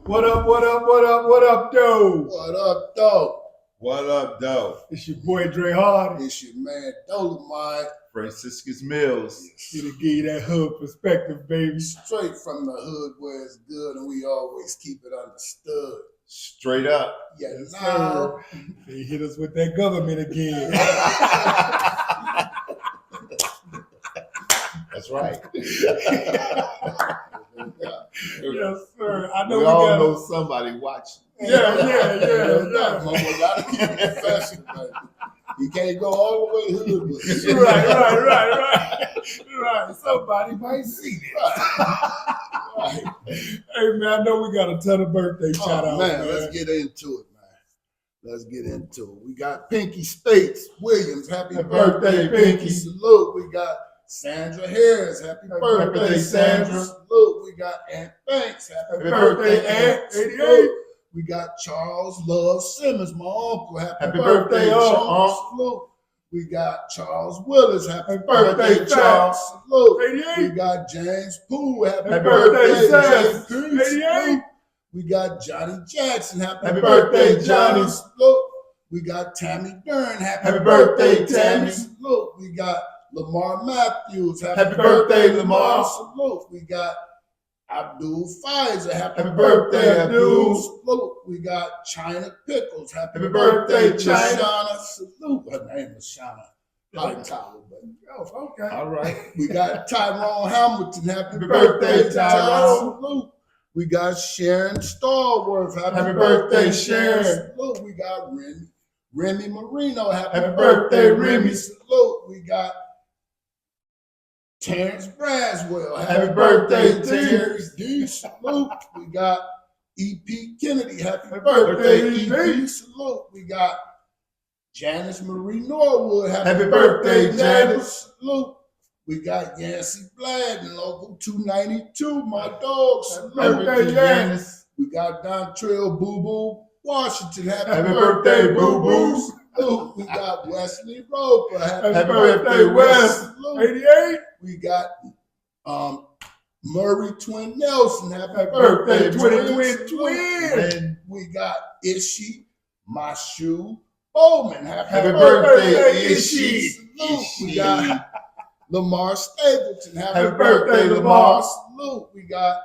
What up, what up, what up, what up, though? What up, though? What up, though? It's your boy Dre Hardy. It's your man Dolomite. Franciscus Mills. Here to give you that hood perspective, baby. Straight from the hood where it's good and we always keep it understood. Straight up. Yeah, Yes, now. They hit us with that government again. That's right. Yes, sir. I know we we all got know somebody watching. Yeah. Mama gotta keep it professional, baby. You can't go all the way hood with it. Right. Somebody might see this. Right. Hey, man, I know we got a ton of birthday shout outs, man, let's get into it, man. Let's get into it. We got Pinky States Williams. Happy birthday, Pinky. Salute. We got Sandra Harris. Happy birthday, Sandra. Salute. We got Aunt Banks. Happy birthday, Aunt. 88. We got Charles Love Simmons, my uncle. Happy birthday, Charles. Salute. We got Charles Willis. Happy birthday, Charles. Salute. 88. We got James Poole. Happy birthday, James. Sam. 88. We got Johnny Jackson. Happy birthday, Johnny. Salute. We got Tammy Dern. Happy birthday, Tammy. Salute. We got Lamar Matthews. Happy birthday, Lamar. Salute. We got Abdul Pfizer. Happy birthday, Abdul. Salute. We got China Pickles. Happy birthday, China. Shana. Salute. Her name is Shana Hightower. Oh, okay. All right. We got Tyrone Hamilton. Happy birthday, Tyrone. Salute. We got Sharon Starworth. Happy birthday, Sharon. Salute. We got Remy Marino. Happy birthday, Remy. Salute. We got Terrence Braswell. Happy birthday, Terrence D. Salute. We got E.P. Kennedy. Happy birthday, birthday, E.P. E.P. Salute. We got Janice Marie Norwood. Happy birthday, Janice. Salute. We got Yancy Bladden, local 292, my dog. Salute. Birthday, Janice. We got Dontrell Boo Boo Washington. Happy birthday, Boo Boos. Salute. We got Wesley Roper. Happy birthday, Wes. Salute. 88. We got Murray Twin Nelson. Happy birthday, birthday, twin. And we got Ishi Mashu Bowman. Happy birthday, Ishi. Salute. We got Lamar Stapleton. Happy birthday, Lamar. Salute. We got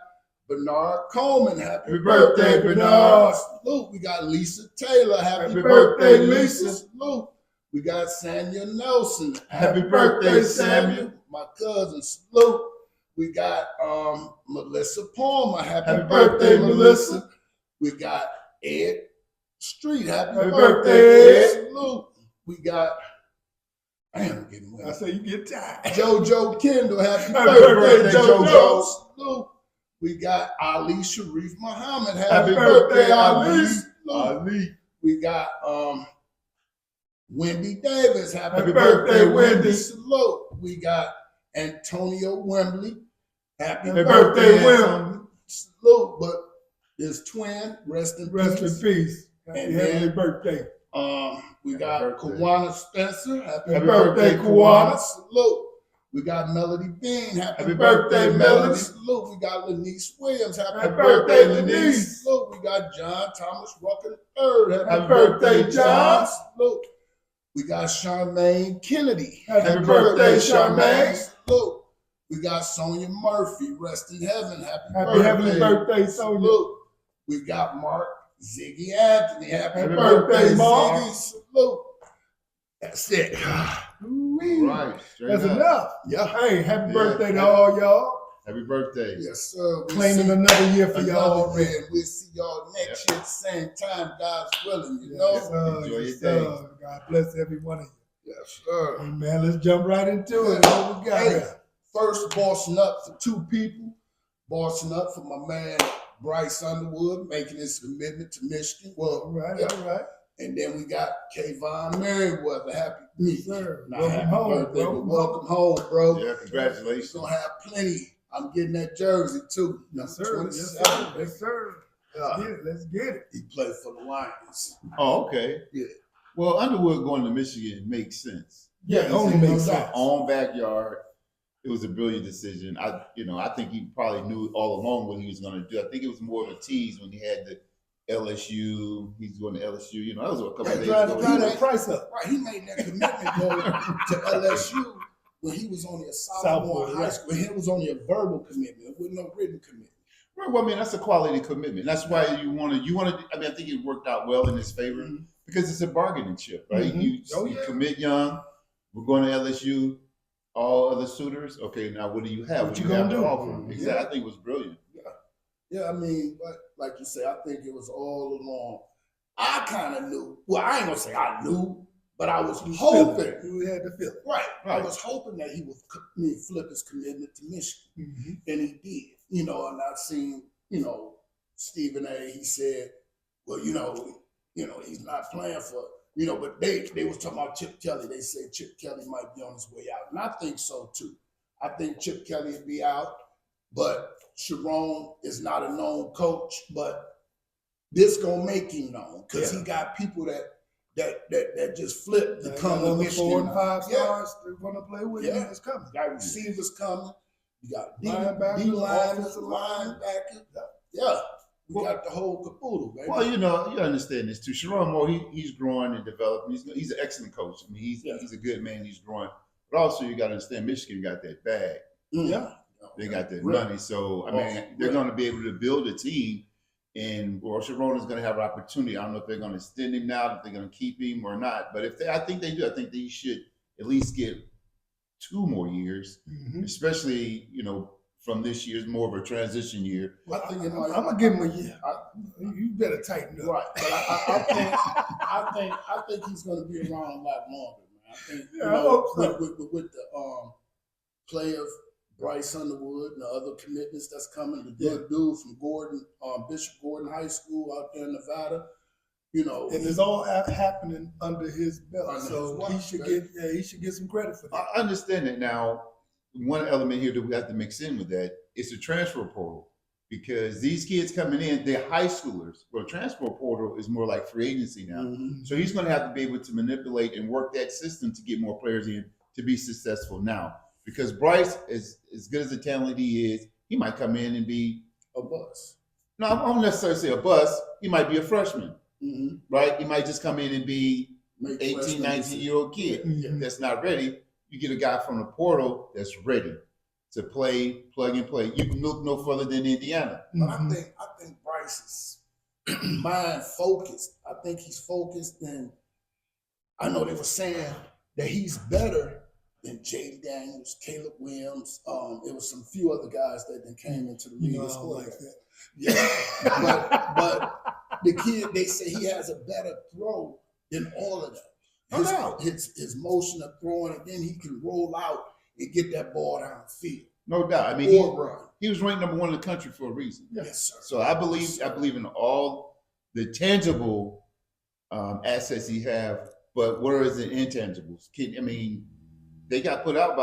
Bernard Coleman. Happy birthday, Bernard. Salute. We got Lisa Taylor. Happy birthday, Lisa. Salute. We got Samuel Nelson. Happy birthday, Samuel. My cousin. Salute. We got Melissa Palmer. Happy birthday, Melissa. We got Ed Street. Happy birthday, Ed. Salute. We got I'm getting wet. I say you get tired. JoJo Kendall. Happy birthday, JoJo. Salute. We got Ali Sharif Muhammad. Happy birthday, Ali. Salute. We got Wendy Davis. Happy birthday, Wendy. Salute. We got Antonio Wembley. Happy birthday, Wembley. Salute. But his twin, rest in peace. And Happy birthday. We got Kawana Spencer. Happy birthday, Kawana. Salute. We got Melody Bean. Happy birthday, Melody. Salute. We got Lanice Williams. Happy birthday, Lanice. Salute. We got John Thomas Rucker III. Happy birthday, John. Salute. We got Charmaine Kennedy. Happy birthday, Charmaine. Salute. We got Sonia Murphy. Rest in heaven. Happy heavenly birthday, Sonia. Salute. We got Mark Ziggy Anthony. Happy birthday, Mark. Salute. That's it. All right. That's Up. enough. Yeah. Hey, happy birthday to all y'all. Happy birthday. Yes, sir. Claiming another year for y'all. Man, we'll see y'all next year at the same time, God's willing, you know? Yes, sir. Enjoy your Yes, day. sir. God bless every one of you. Yes, sir. Hey, man, let's jump right into it. What we got Hey, here? first, bossing up for two people. Bossing up for my man, Bryce Underwood, making his commitment to Michigan. Well, All right, yeah. all right. And then we got Kayvon Merriweather. Happy me. Sir. Not Welcome happy home, birthday, bro. but welcome home, bro. Yeah, We're congratulations. gonna have plenty. I'm getting that jersey too. Yes, Number sir. Yes, 27. sir. Yes, sir. Let's get it. He played for the Lions. Oh, okay. Yeah. Well, Underwood going to Michigan makes sense. Yeah, it only makes sense. Own backyard. it was a brilliant decision. I think he probably knew all along what he was going to do. I think it was more of a tease when he had the LSU. He's going to LSU. That was a couple of days ago. Drive that price up. Right, he made that commitment though to LSU when he was only a sophomore in high school. He was only a verbal commitment, with no written commitment. Right, well, I mean, that's a quality commitment. That's why you want to. I mean, I think it worked out well in his favor because it's a bargaining chip, right? Mm-hmm. You commit young. We're going to LSU. All other suitors. Okay, now what do you have? What you have gonna do? to offer? Exactly. I think it was brilliant. Yeah, I mean, but like you say, I think it was all along. I kind of knew. Well, I ain't gonna say I knew, but I was hoping. You had to feel it. Right. I was hoping that he would flip his commitment to Michigan, and he did. And I seen, Stephen A. He said, well, he's not playing for. But they was talking about Chip Kelly. They said Chip Kelly might be on his way out. And I think so too. I think Chip Kelly will be out, but Sharon is not a known coach, but this gonna make him known because he got people that just flip to come to Michigan. 4 and 5 stars they're gonna play with him. It's coming. You got receivers coming. You got linebackers, D-lineers, linebackers. Yeah. We got the whole caboodle, baby. Well, you understand this too. Sharon Moore, he's growing and developing. He's an excellent coach. I mean, he's a good man. He's growing. But also, you got to understand, Michigan got that bag. Yeah. They got that money. So, I mean, they're going to be able to build a team. And Sharon is going to have an opportunity. I don't know if they're going to extend him now, if they're going to keep him or not. But I think they do. I think they should at least get 2 more years, especially, from this year's more of a transition year. I think I'm gonna give him a year. You better tighten up. Right, but I think he's going to be around a lot longer, man. I think I hope so. with the players, Bryce Underwood and the other commitments that's coming, the good dude from Gordon, Bishop Gordon High School out there in Nevada. And it's all happening under his belt, so he should get some credit for that. I understand it now. One element here that we have to mix in with that is the transfer portal, because these kids coming in, they're high schoolers. Well, transfer portal is more like free agency now. So he's going to have to be able to manipulate and work that system to get more players in to be successful now. Because Bryce, as good as the talent he is, he might come in and be a bust. No, I won't necessarily say a bust. He might be a freshman, right? He might just come in and be 18, 19-year-old kid that's not ready. You get a guy from the portal that's ready to play, plug and play. You can look no further than Indiana. But I think Bryce is mind focused. I think he's focused, and I know they were saying that he's better than Jay Daniels, Caleb Williams. It was some few other guys that then came into the league. Like that. Yeah, but the kid, they say he has a better throw than all of them. His motion of throwing, and then he can roll out and get that ball down the field. No doubt. I mean, he was ranked number 1 in the country for a reason. Yes, sir. So I believe in all the tangible assets he have, but where is the intangibles? I mean, they got put out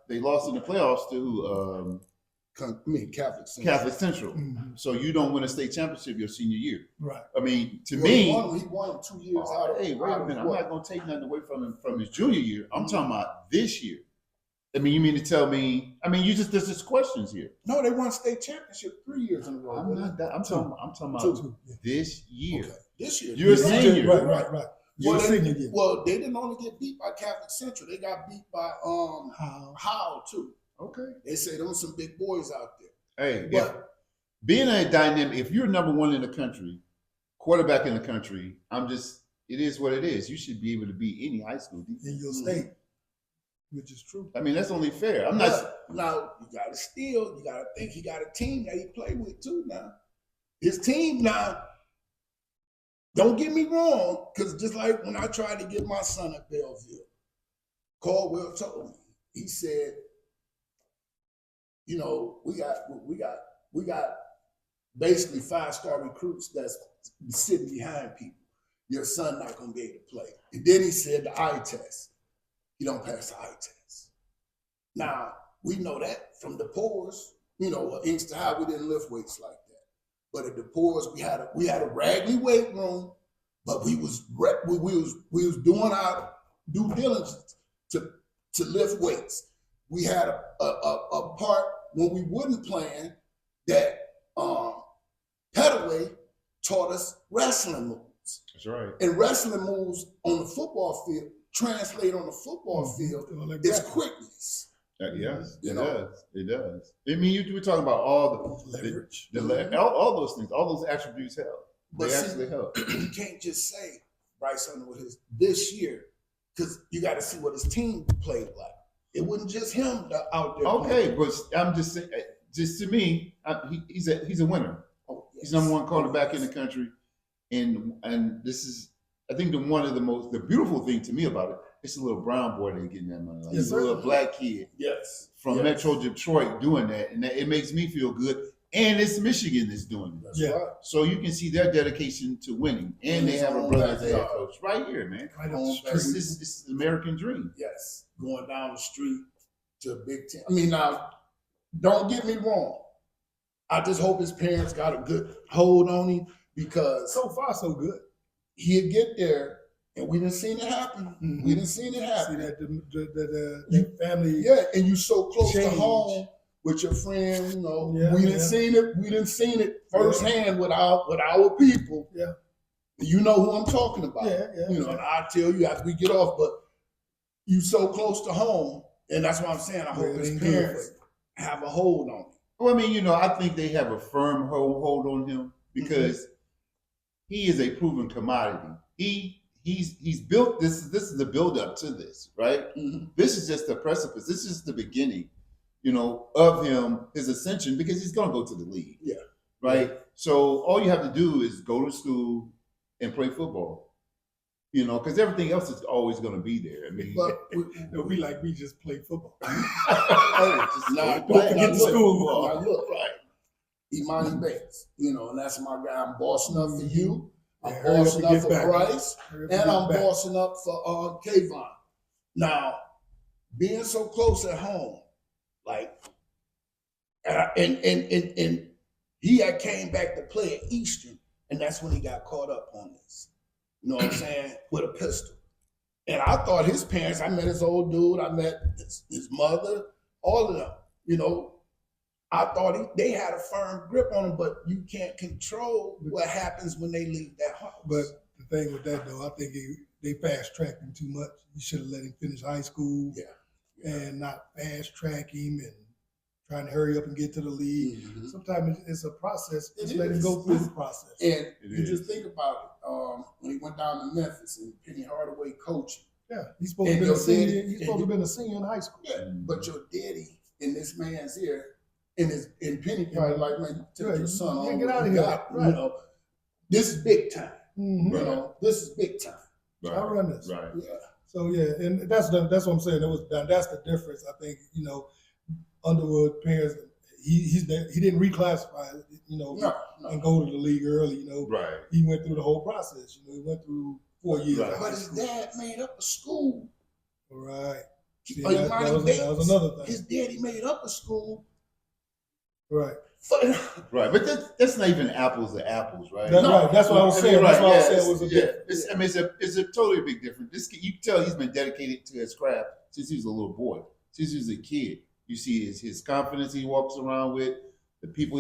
they lost in the playoffs to Catholic Central. Catholic Central. So you don't win a state championship your senior year. Right. I mean, to me, he won 2 years out of. Hey, wait a minute! I'm not going to take nothing away from him from his junior year. I'm talking about this year. I mean, you mean to tell me? I mean, there's just questions here. No, they won state championship 3 years in a row. I'm talking about this year. Okay. This year. You're a senior. Right. Well, they didn't only get beat by Catholic Central. They got beat by Howell too. Okay. They say there were some big boys out there. Hey, being a dynamic, if you're number 1 in the country, quarterback in the country, it is what it is. You should be able to beat any high school defense. In your state, which is true. I mean, that's only fair. I'm not. Now, you got to steal. You got to think he got a team that he play with too now. His team now, don't get me wrong, because just like when I tried to get my son at Belleville, Caldwell told me, he said, we got basically 5-star recruits that's sitting behind people. Your son not gonna be able to play. And then he said the eye test. You don't pass the eye test. Now, we know that from the Poors, at Inkster High, we didn't lift weights like that. But at the Poors, we had a raggedy weight room, but we was doing our due diligence to lift weights. we had a part when we wouldn't plan that Petaway taught us wrestling moves. That's right. And wrestling moves on the football field translate on the football field is quickness. Yes, You it know? does. It does. I mean, you were talking about all Leverage. all those things, all those attributes help. But They see, actually help. you can't just say Bryce Underwood is this year because you got to see what his team played like. It wasn't just him out there. Okay, playing. but I'm just saying, just to me, he's a winner. Oh, yes. He's number one quarterback in the country, and this is, I think, the beautiful thing to me about it. It's a little brown boy that getting that money. Like, Yes, he's a little sir. black kid Yes. from Yes. Metro Detroit doing that, and it makes me feel good. And it's Michigan that's doing it. That's Yeah. right. So you can see their dedication to winning, and they have a brother as a head coach right here, man. Right up On the back. street. It's the American dream. Yes. Going down the street to a Big Ten. I mean, now, don't get me wrong. I just hope his parents got a good hold on him because So far, so good. he'd get there and we didn't see it happen. Mhm. We didn't see it See happen. that the family. Yeah, and you so close Change. to home with your friend, you know. Yeah, we didn't yeah. seen it. We didn't seen it firsthand with our people. Yeah. You know who I'm talking about. Yeah. You know, and I'll tell you after we get off, but you so close to home, and that's what I'm saying. I hope Yeah, it his ain't good parents have a hold on him. Well, I mean, I think they have a firm hold on him because he is a proven commodity. He's built this. This is the build up to this, right? Mhm. This is just the precipice. This is the beginning, of him, his ascension, because he's gonna go to the league. Yeah. Right. So all you have to do is go to school and play football. Because everything else is always gonna be there. I mean, But No, we just play football. just now, go don't play forget the school. football. Now look, Imani Bates, and that's my guy. I'm bossing up for you. I'm Yeah, hurry up bossing and up get for back. Bryce. Hurry up And get I'm back. bossing up for Kayvon. Now, being so close at home, like, and he had came back to play at Eastern, and that's when he got caught up on this. You know what I'm saying? With a pistol. And I thought his parents, I met his old dude, I met his mother, all of them. I thought they had a firm grip on him, but you can't control what happens when they leave that house. But the thing with that, though, I think they fast tracked him too much. You should have let him finish high school and not fast track him and trying to hurry up and get to the league. Mhm. Sometimes it's a process. Just It let him is. go through the process. And It you is. just think about it. When he went down to Memphis and Penny Hardaway coaching. Yeah, he's supposed to And be a your senior. daddy- He's supposed to have been a senior in high school. Yeah, but your daddy in this man's ear, and Penny probably like, man, take Yeah, your son yeah, on. get what out of you here. got. Right. This is big time. Mhm. This is big time. I run this. Right. Yeah. So yeah, and that's what I'm saying. That's the difference. I think Underwood parents. He didn't reclassify. No. And go to the league early. Right. He went through the whole process. He went through 4 years. Right. Of high But his school. dad made up a school. Right. See, Imani that Bates, was another thing. His daddy made up a school. Right. Right, but that's not even apples to apples, right? That's right. That's what I was saying. That's what I was saying was a difference. It's a totally big difference. This kid, you can tell he's been dedicated to his craft since he was a little boy, since he was a kid. You see his confidence he walks around with, the people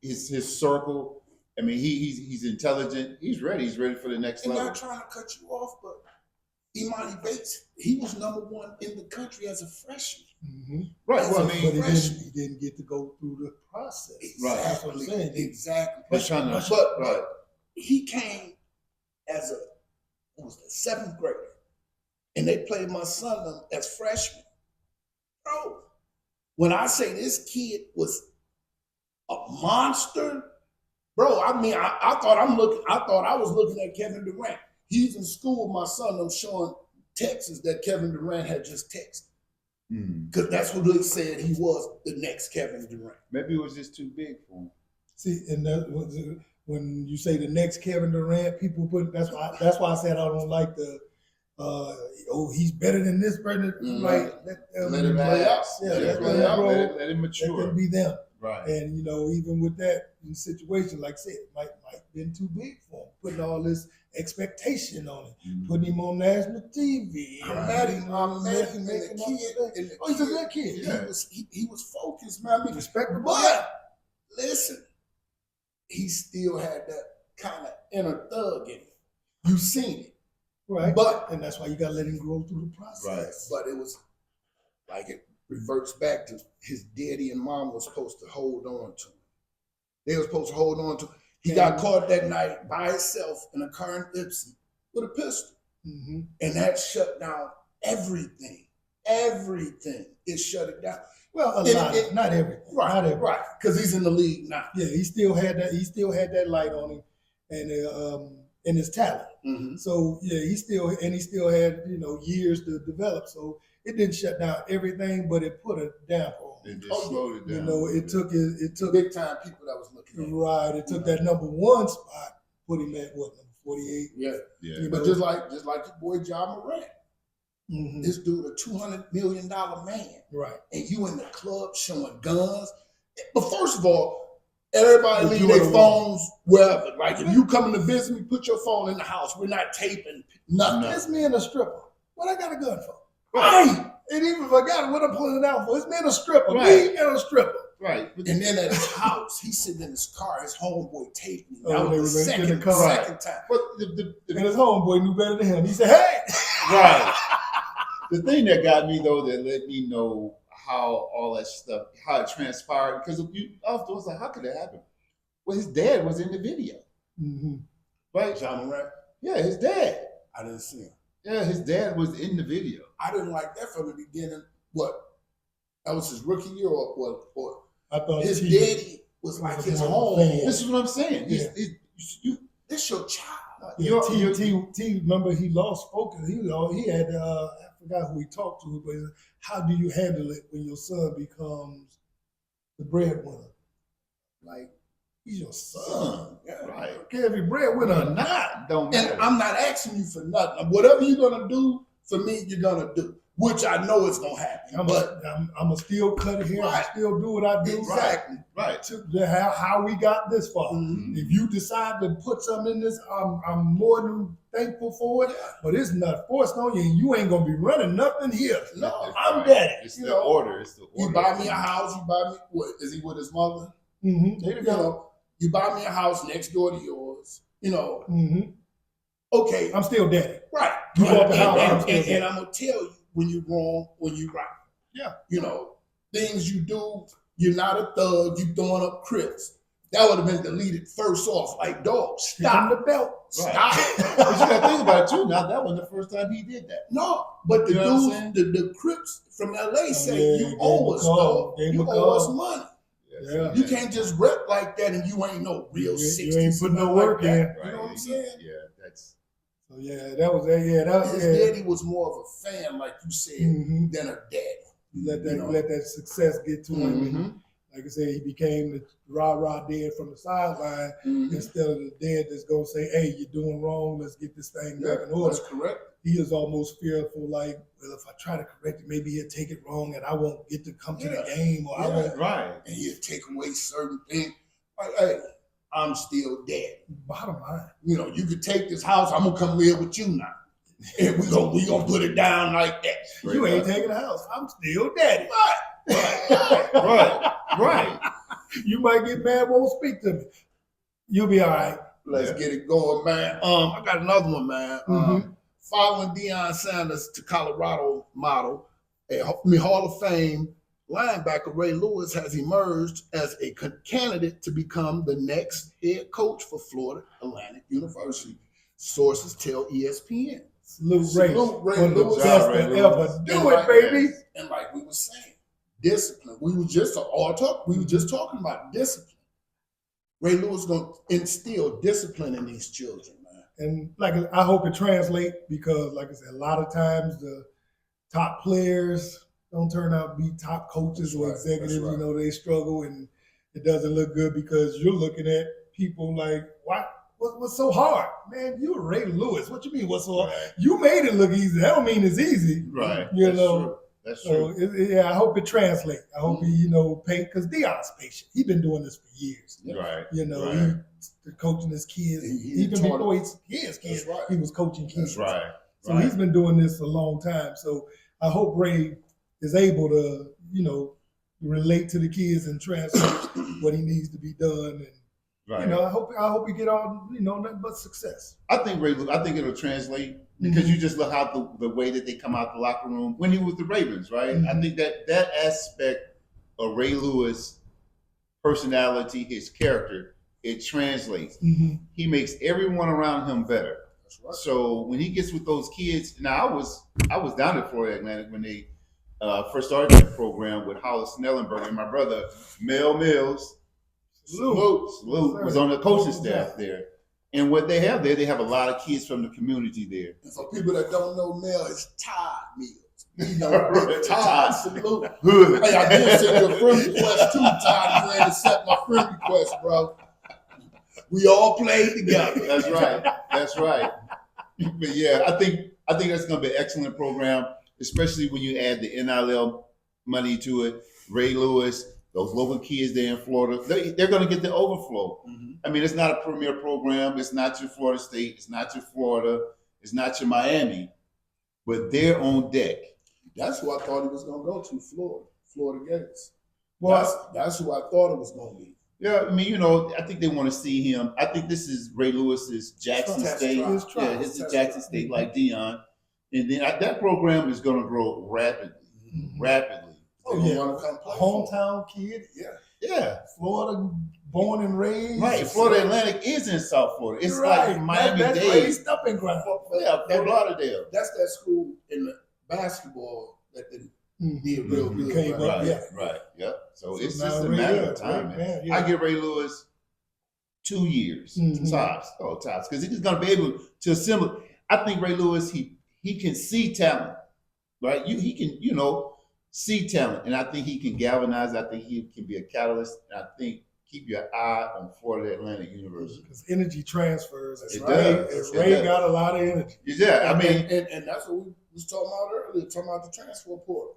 his circle. I mean, he's intelligent. He's ready. He's ready for the next And level. not trying to cut you off, but Imani Bates, he was number one in the country as a freshman. Mm-hmm. Right. That's Well, I a mean, But he didn't get to go through the process. Right. That's what I'm saying. Exactly. they're trying to. But Right. he came as a 7th grader, and they played my son as freshmen. Bro, when I say this kid was a monster, bro, I mean, I thought I was looking at Kevin Durant. He's in school with my son. I'm showing texts that Kevin Durant had just texted. Because that's what they said he was, the next Kevin Durant. Maybe it was just too big for him. See, and when you say the next Kevin Durant, people put that's why I said I don't like the he's better than this person. Mhm. Like Let it play out. Yeah, Let it let play them out. grow. Let it Let mature. them be them. Right. And you know, even with that situation, like I said, it might been too big for him, putting all this expectation on it, putting him on national TV. I met him, and he's a good kid. Yeah. He was focused, man. I mean, Respectable. but listen, he still had that kind of inner thug in him. You seen it, Right. but And that's why you gotta let him grow through the process. Right. but it was like it reverts back to his daddy and mom was supposed to hold on to him. They were supposed to hold on to him. He got caught that night by himself in a car in Ipsy with a pistol. Mm-hmm. And that shut down everything. Everything. It shut it down. Well, a It- lot, it- not everything. Right, Not everything. right. Because he's in the league now. Yeah, he still had that. He still had that light on him, and his talent. Mm-hmm. So yeah, he still had years to develop. So it didn't shut down everything, but it put a damper on It him. just slowed it down. You know, it took Big time people that was looking at him. right. It took that number one spot, put him at what, number 48. Yeah. Yeah. You But know? just like your boy John Morant. Mhm. This dude a $200 million man. Right. And you in the club showing guns. But first of all, everybody But leave you their are the phones wherever. Like if you coming to visit me, put your phone in the house. We're not taping nothing. No. It's me and a stripper. What I got a gun for? Right. And even if I got it, what I'm pulling it out for? It's me and a stripper. Right. Me and a stripper. Right. And then at his house, he's sitting in his car. His homeboy taped me. Oh, That they was were the in the second, car. second time. But And his homeboy knew better than him. He said, "Hey." right. The thing that got me though, that let me know how all that stuff, how it transpired, because you often was like, how could that happen? Well, his dad was in the video, Mm-hmm. right? John Morant, Yeah, his dad. I didn't see him. Yeah, his dad was in the video. I didn't like that from the beginning. What? That was his rookie year or what? Or I thought his he- daddy was like his more home. fan. This is what I'm saying. Yeah. This your child. Yeah, T. Remember, he lost focus. He had I forgot who he talked to, but he said, how do you handle it when your son becomes the breadwinner? Like, he's your son. Yeah. Right. I don't care if you're breadwinner or not. Don't matter. And I'm not asking you for nothing. Whatever you're gonna do for me, you're gonna do. Which I know is gonna happen. I'm But gonna still cut hair. Right. I still do what I do. exactly. right. To how we got this far. Mhm. If you decide to put something in this, I'm more than thankful for it. But it's not forced on you, and you ain't gonna be running nothing here. No, I'm daddy. It's You the know, order. It's the order. You buy me a house. You buy me what? Is he with his mother? Mm-hmm. There you You go. know, you buy me a house next door to yours. You know, Mm-hmm. okay, I'm still daddy. right. You bought the And- house, and- I'm still and daddy. I'm gonna tell you when you're wrong, when you're right. Yeah. You know, things you do, you're not a thug, you throwing up crips. That would have been deleted first off. Like, dog, Stop stop. the belt. Stop. But you gotta think about it too. Now that wasn't the first time he did that. No, but the You know what I'm dudes, the Crips from LA say yeah, you gave owe him a us, call, dog. gave him You a owe us call. money. Yeah. You can't just rep like that and you ain't no real You 60. ain't putting no something work like that. in. You know what I'm saying? Yeah, that's So yeah, that was that. Yeah, that was His yeah. daddy was more of a fan, like you said, Mm-hmm. than a daddy. Let that You know? let that success get to him. And Mhm. like I said, he became the rah dad from the sideline Mhm. instead of the dad that's gonna say, "Hey, you're doing wrong. Let's get this thing Yeah, back in order." that's correct. He is almost fearful, like, well, if I try to correct it, maybe he'll take it wrong, and I won't get to come to the Yeah. game, or I Yeah. won't. right. And you take away certain things. Like, hey, I'm still dead. Bottom line, You know, you could take this house, I'm gonna come live with you now. And we gonna put it down like that. you ain't taking the house. I'm still daddy. Right. Right. You might get mad, won't speak to me. You'll be all right. Let's Yeah. get it going, man. I got another one, man. Mhm. Following Deion Sanders to Colorado model, a Hall of Fame linebacker Ray Lewis has emerged as a candidate to become the next head coach for Florida Atlantic University. Sources tell ESPN. Salute Ray. Salute Ray One of the Lewis. best Ray to Lewis. ever do And it, like- baby. And like we were saying, discipline. We were just talking about discipline. Ray Lewis gonna instill discipline in these children, man. And like I hope it translates because, like I said, a lot of times the top players don't turn out to be top coaches That's or right, executives. that's right. You know, they struggle and it doesn't look good because you're looking at people like, why? What's so hard, man? You're Ray Lewis. What you mean? What's so hard? Right. You made it look easy. That don't mean it's easy. Right. You That's know. true. That's So true. yeah, I hope it translates. I hope he, because Dion's patient. He's been doing this for years. Right. He's coaching his kids. He Even taught before him. his kids, That's right. he was coaching kids. That's Right. So he's been doing this a long time. So I hope Ray is able to, relate to the kids and translate what he needs to be done. And Right. I hope he get all nothing but success. I think it'll translate because you just look how the way that they come out the locker room when he was the Ravens, right? I think that aspect of Ray Lewis' personality, his character, it translates. He makes everyone around him better. That's right. So when he gets with those kids, now I was down at Florida Atlantic when they first started that program with Hollis Snellenberg and my brother Mel Mills. Salute was on the coaching staff there. And what they have there, they have a lot of kids from the community there. And for people that don't know Mel, it's Todd Mills. Right. Todd, salute. Hood. Hey, I did send you a friend request too, Todd. You ain't accept my friend request, bro. We all played together. That's right. That's right. But yeah, I think that's going to be an excellent program, especially when you add the NIL money to it. Ray Lewis, those local kids there in Florida, they're going to get the overflow. I mean, it's not a premier program. It's not your Florida State. It's not your Florida. It's not your Miami. But they're on deck. That's who I thought he was going to go to, Florida Gators. Well, That's who I thought it was going to be. Yeah, I mean, I think they want to see him. I think this is Ray Lewis's Jackson Test State. trial. Yeah, this is Jackson State like Dion. And then that program is going to grow rapidly. Rapidly. Oh, They yeah. want to come play. Hometown kid. Yeah. Florida, born and raised. Right. Florida Atlantic is in South Florida. It's You're right. like Miami That's Dade. raised up in ground. Yeah, Fort Lauderdale. That's that school in the basketball that did real good. Came up, Right, yeah. right. Yep. So it's now just a Ray matter Lewis, of time, Ray, man. yeah. I give Ray Lewis 2 years tops. Oh, tops. Because he's going to be able to assemble. I think Ray Lewis, he can see talent, right? He can, see talent. And I think he can galvanize. I think he can be a catalyst. And I think keep your eye on Florida Atlantic University. Because energy transfers. It Ray, does. Ray It does. got a lot of energy. Yeah, I mean, and that's what we was talking about earlier, talking about the transfer portal.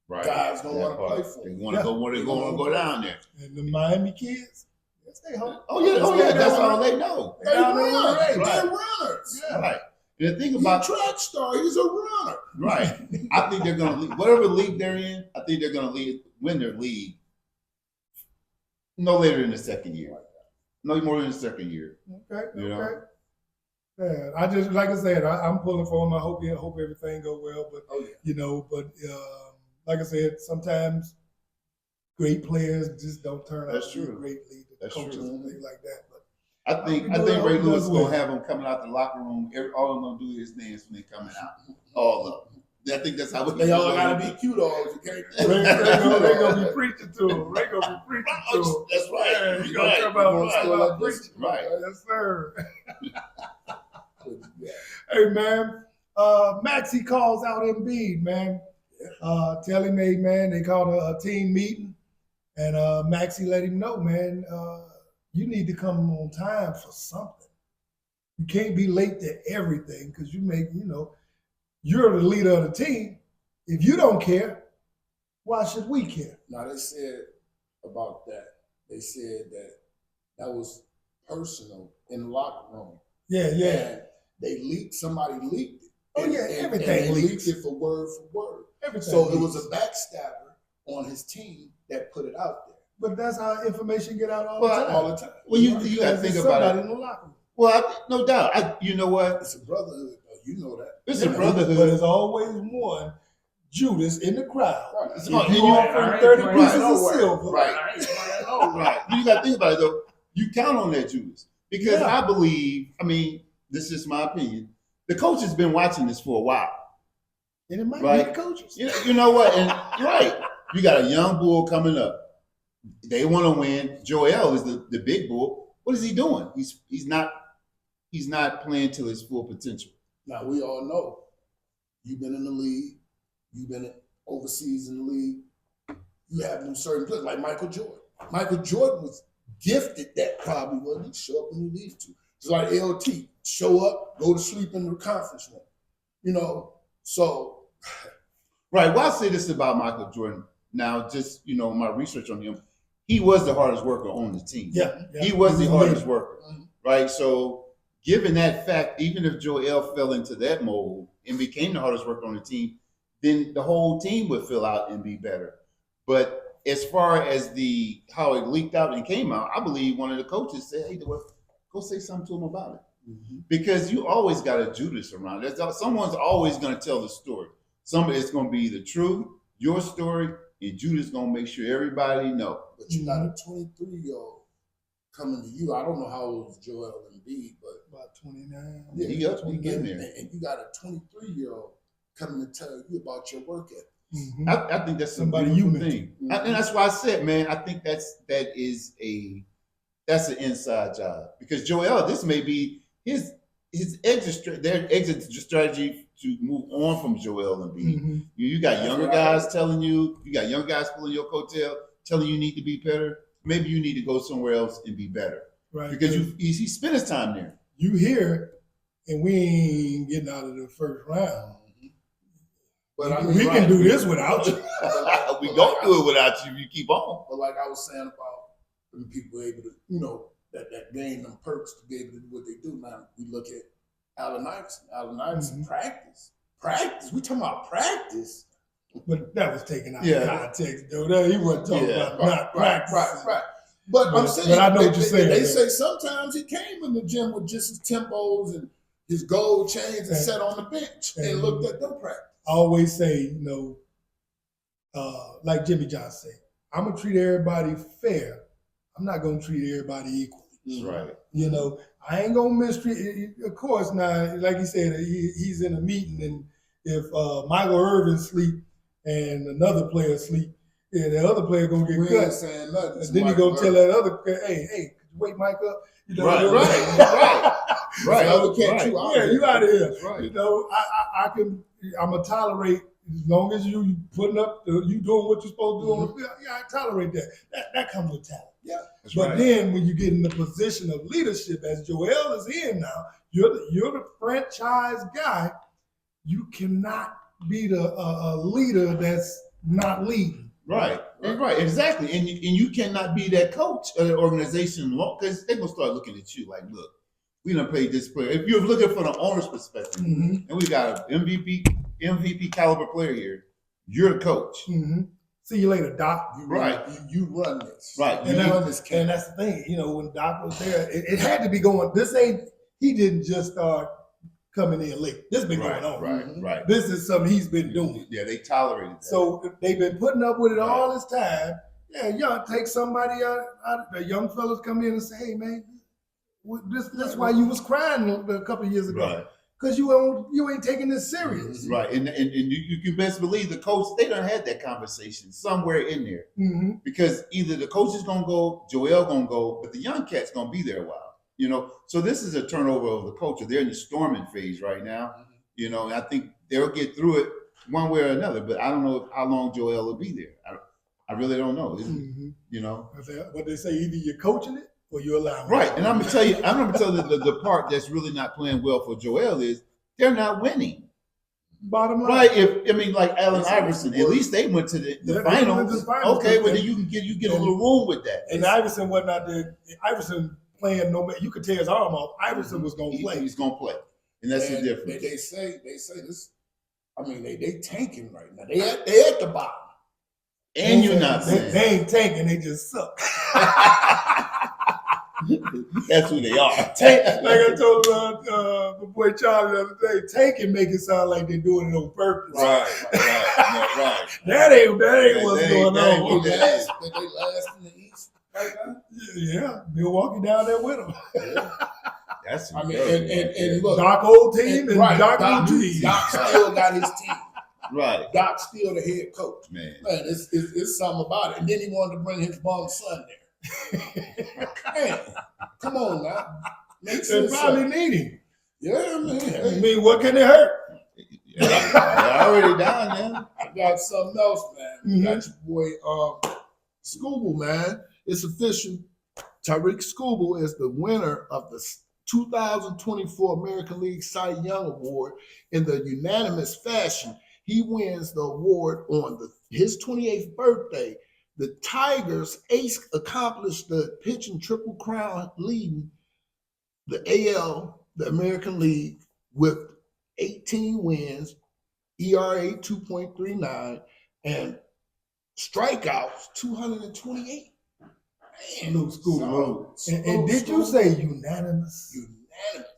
right. Guys don't That want to part. play for They him. want to go where they going to go down there. And the Miami kids, they stay home. Oh yeah, that's all they know. They down there run. with Ray. They're runners. Yeah. Right. And the thing He's a about track star. He's a runner. right, I think they're going to whatever league they're in. I think they're going to win their league no later than the second year. No more than the second year. Okay. You know? Okay. Yeah, I just like I said, I'm pulling for him. I hope everything go well. But Oh yeah. like I said, sometimes great players just don't turn out That's to be true. great leaders, That's coaches, true. and things like that. But I think Ray Lewis is going to have them coming out the locker room. All they're going to do is dance when they're coming out. All of them. I think that's how They all gotta be cute dogs. You can't. Ray gonna be preaching to him. Ray gonna be preaching to him. That's right. Yeah, he gonna Right. come out Right. and about preaching. Right. Yes, sir. Yeah. Hey man, Maxie calls out Embiid, man. Tell him, hey man, they called a team meeting, and Maxie let him know, man, you need to come on time for something. You can't be late to everything because you're the leader of the team. If you don't care, why should we care? Now they said about that. They said that was personal in the locker room. Yeah. And somebody leaked it. Oh, yeah, and everything they leaks. leaked it for word. Everything. So it was a backstabber on his team that put it out there. But that's how information get out all the time. All the time. Well, you got to Because think there's about somebody it. in the locker room. Well, no doubt. You know what? It's a brotherhood. You know that. It's a brotherhood. But there's always one Judas in the crowd. Right. If It's you and you- offer 30 right, pieces of nowhere. silver, Right. Right. You got to think about it, though. You count on that, Judas. Because Yeah. I believe, this is my opinion, the coach has been watching this for a while. and it might Right. be the coaches. You know what? And you're right. You got a young bull coming up. They want to win. Joel is the big bull. What is he doing? He's not playing to his full potential. Now we all know you've been in the league, you've been overseas in the league. You have them certain players like Michael Jordan. Michael Jordan was gifted that probably wasn't he show up when you need to. It's like LT, show up, go to sleep in the conference room. So Right. Well, I'll say this about Michael Jordan. Now, just my research on him, he was the hardest worker on the team. Yeah. He was the a hardest leader. worker. Right. So, given that fact, even if Joel fell into that mold and became the hardest worker on the team, then the whole team would fill out and be better. But as far as how it leaked out and came out, I believe one of the coaches said, "Hey, well, go say something to him about it." Because you always got a Judas around. Someone's always going to tell the story. It's going to be the truth, your story, and Judas going to make sure everybody know. But you got a 23-year-old coming to you. I don't know how old is Joel Embiid, but About 29. Yeah, he getting there. And you got a 23-year-old coming to tell you about your work ethic. Mm-hmm. I think that's Somebody somebody you thing, and that's why I said, man, I think that's an inside job because Joel, this may be his exit strategy to move on from Joel Embiid. Mm-hmm. You got younger guys telling you got young guys pulling your coattail, telling you need to be better. Maybe you need to go somewhere else and be better, Right. because he spent his time there. You here, and we ain't getting out of the first round. But I We can do this without you. We gonna do it without you if you keep on. But like I was saying about when people able to, that gain them perks to be able to do what they do. Now we look at Allen Iverson. Allen Iverson practice. We talking about practice. But that was taken out Yeah. of context, though. He wasn't talking about not practice. Right. But I'm saying, but I know what you're saying. They say sometimes he came in the gym with just his tempos and his gold chains and sat on the bench and looked at them practice. I always say, like Jimmy Johnson said, I'm gonna treat everybody fair. I'm not gonna treat everybody equally. That's right. I ain't gonna mistreat. Of course, now, like he said, he's in a meeting, and if Michael Irvin sleep and another player sleep, the other player gonna get We cut. ain't saying nothing. And then he gonna tell that other player, hey, could you wake Mike up? Right. So You out of here. That's right. I'm gonna tolerate as long as you putting up, you doing what you're supposed to do on the field. Yeah, I tolerate that. That comes with talent. Yeah. That's But right. then when you get in the position of leadership, as Joel is in now, you're the franchise guy. You cannot be a leader that's not leading. Right, exactly, and you cannot be that coach of the organization because they're gonna start looking at you like, look, we done paid this player. If you're looking from the owner's perspective, and we got an MVP caliber player here, you're the coach. Mm-hmm. See you later, Doc. You Right. run this. And that's the thing. When Doc was there, it had to be going. He didn't just start coming in late. This has been going on. Right. This is something he's been doing. Yeah, they tolerated that. So they've been putting up with it all this time. Yeah, y'all take somebody out. The young fellas come in and say, "Hey, man, that's why you was crying a couple of years ago, right, because you ain't taking this serious." right, and you can best believe the coach. They done had that conversation somewhere in there because either the coach is gonna go, Joel gonna go, but the young cat's gonna be there a while. So this is a turnover of the culture. They're in the storming phase right now. And I think they'll get through it one way or another. But I don't know how long Joel will be there. I really don't know. But they say either you're coaching it or you're allowing it. Right. And I'm gonna tell you, the part that's really not playing well for Joel is they're not winning. Bottom line, Right? Like Allen Iverson, at least they went to the finals. Okay, well then you get a little room with that. And Iverson wasn't out there. Iverson playing no matter. You could tear his arm off. Iverson was going to play. He's going to play, and that's the difference. They say this. I mean, they tanking right now. They at the bottom. And you're not saying they ain't tanking. They just suck. That's who they are. Like I told my boy Charlie the other day, tanking make it sound like they're doing it on purpose. Right. That ain't what's going on. They last in the East right now. Yeah, Milwaukee down there with them. Yeah. That's and look, Doc old team and right, Doc new team. Doc still got his team. Right. Doc's still the head coach. Man, it's something about it. And then he wanted to bring his bum son there. Man, come on now. They probably need him. Yeah, man. I mean, what can it hurt? they're already down there. I got something else, man. Mhm. Got your boy Scooble, man. It's official. Tariq Scooble is the winner of the 2024 American League Cy Young Award in the unanimous fashion. he wins the award on his 28th birthday. The Tigers accomplished the pitching triple crown, leading the AL, the American League, with 18 wins, ERA 2.39, and strikeouts 228. Salute, school. Salute. And did you say unanimous? Unanimous.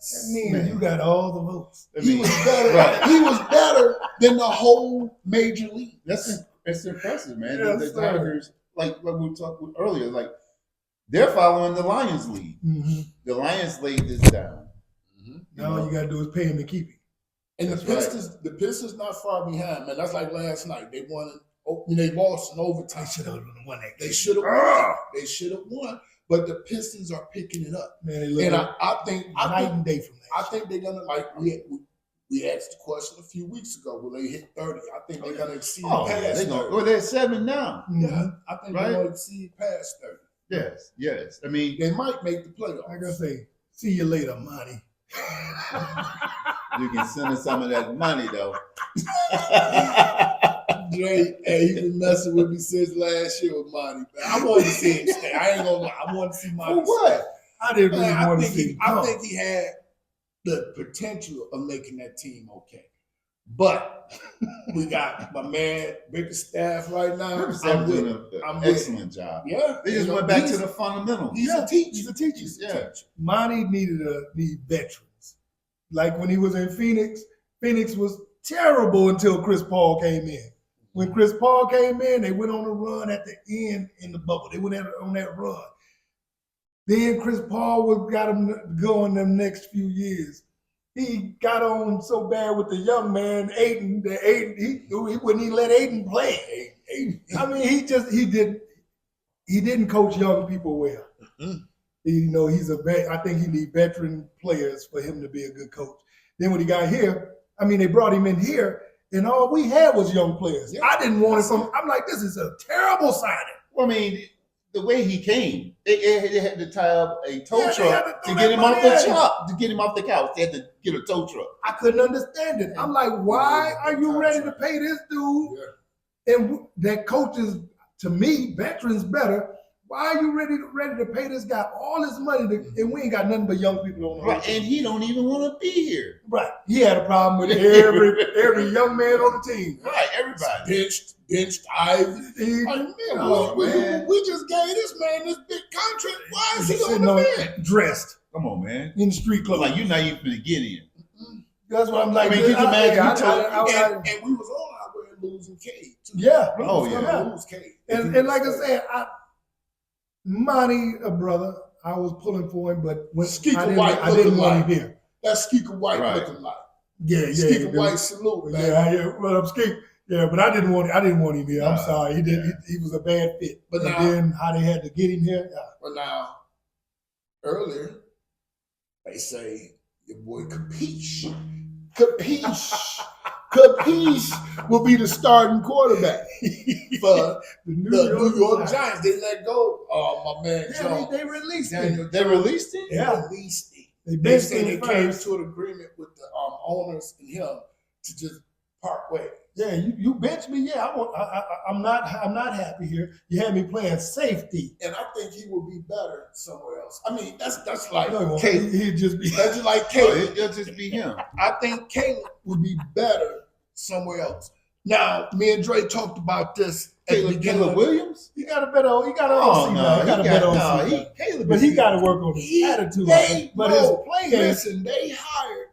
That means Man. you got all the votes. I He mean, was better. right. He was better than the whole major league. That's impressive, man. Yes, the sir. Tigers, like what we talked about earlier, like they're following the Lions lead. Mm-hmm. The Lions laid this down. Now all you gotta do is pay him and keep him. And That's the Pistons not far behind, man. That's like last night. They won. They lost in overtime. I should have won that game. They should have won. They should have won. But the Pistons are picking it up. Man, they look And like I think night and day from I that. think they're gonna we asked the question a few weeks ago. Will they hit 30? I think they're gonna exceed Oh, yeah, past they 30. going. Well, they're 7 now. Yeah, I think Right? they're gonna exceed past 30. Yes, yes. I mean, They might make the playoffs. Like I say, see you later, Monty. you can send us some of that money, though. Dre, hey, he been messing with me since last year with Monty. I wanted to see him stay. I ain't gonna lie. I wanted to see Monty For what? stay. I didn't really Man, want to see him I come. think he had the potential of making that team okay. But we got my man Bickerstaff right now. Rivers I'm doing with, an I'm with excellent job. Yeah. They just you know, went back to he's- the fundamentals. He's Yeah, a teacher. he's a teacher. He's a Yeah. teacher. Monty need veterans. Like when he was in Phoenix, Phoenix was terrible until Chris Paul came in. When Chris Paul came in, they went on a run at the end in the bubble. They went on that run. Then Chris Paul got him going them next few years. He got on so bad with the young man, Aiden, that Aiden, he wouldn't even let Aiden play. I mean, he didn't coach young people well. Mhm. You know, I think he need veteran players for him to be a good coach. Then when he got here, I mean, they brought him in here, and all we had was young players. Yeah. I didn't want it from. I'm like, this is a terrible signing. Well, I mean, the way he came, they had to tie up a tow Yeah, they truck had to to throw get that him off money the at him. truck, to get him off the couch. They had to get a tow truck. I couldn't understand it. I'm like, why are you ready to pay this dude? Yeah. And that coach is, to me, veterans better. Why are you ready to pay this guy all this money and we ain't got nothing but young people on the Right, team? and he don't even want to be here. Right. He had a problem with every young man on the team. Right, everybody. Benched Ivy. He, Like, man, Come on, man. we just gave this man this big contract. Why is he on sitting the on bench? dressed Come on, man. in the street clothes. Like, you're not even going to get in. That's what I'm like. I mean, could you imagine And we was on our way to losing Cade. Too. yeah. Oh, We was yeah. gonna lose Cade. And like I said, Monty, a brother, I was pulling for him, but when Skeeter I didn't, White I didn't looking want him like- here. That's Skeeter White Right. looking like. Yeah, yeah. Skeeter dude. White salute, man. Yeah. Well, I'm scared. Yeah, but I didn't want him here. I'm Nah, sorry. He did. yeah. He was a bad fit. But and now- then how they had to get him here. But now, earlier, they say your boy Capiche. Capiche will be the starting quarterback for The the New York Giants. They let go. My man Yeah, Jones. they released him. Daniel They Jones. released him? Yeah. Released him. They They benched say they him came first. to an agreement with the owners and him to just part ways. Yeah, you benched me. Yeah, I'm not happy here. You had me playing safety. And I think he will be better somewhere else. I mean, that's like No, he won't. Caleb. He'd just be. That's just like Oh, Caleb. it'll just be him. I think Caleb would be better somewhere else. Now, me and Dre talked about this at the beginning. Caleb Williams? You got a better. You got an Oh, OC no. now. You got a better OC. now. Caleb But is- he got to work on his He- attitude. they- But no, his playing. Listen, they hired,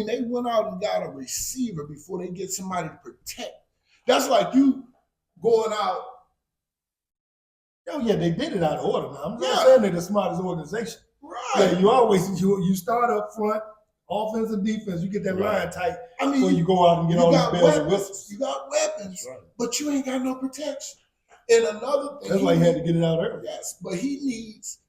they went out and got a receiver before they get somebody to protect. That's like you going out. Oh yeah, they did it out of order. Now I'm not Yeah. saying they're the smartest organization. Right. Yeah, you start up front, offense and defense. You get that Right. line tight I before mean, you go out and get you all these got bells and weapons. whistles. You got weapons, Right. but you ain't got no protection. And another thing, That's why he had to get it out early. yes, but he needs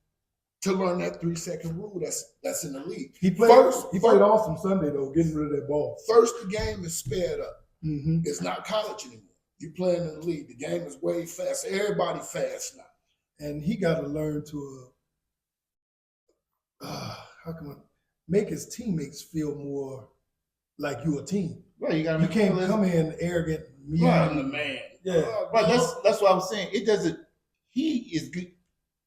to learn that 3-second rule that's in the league. He played. First- he played awesome Sunday though, getting rid of that ball. First, the game is sped up. Mm-hmm. It's not college anymore. You playing in the league. The game is way fast. Everybody fast now. And he got to learn to how can I make his teammates feel more like you a team. Right, you got to You can't come in arrogant Meow. I'm the man. Yeah. Right. That's what I was saying. It doesn't. He is good.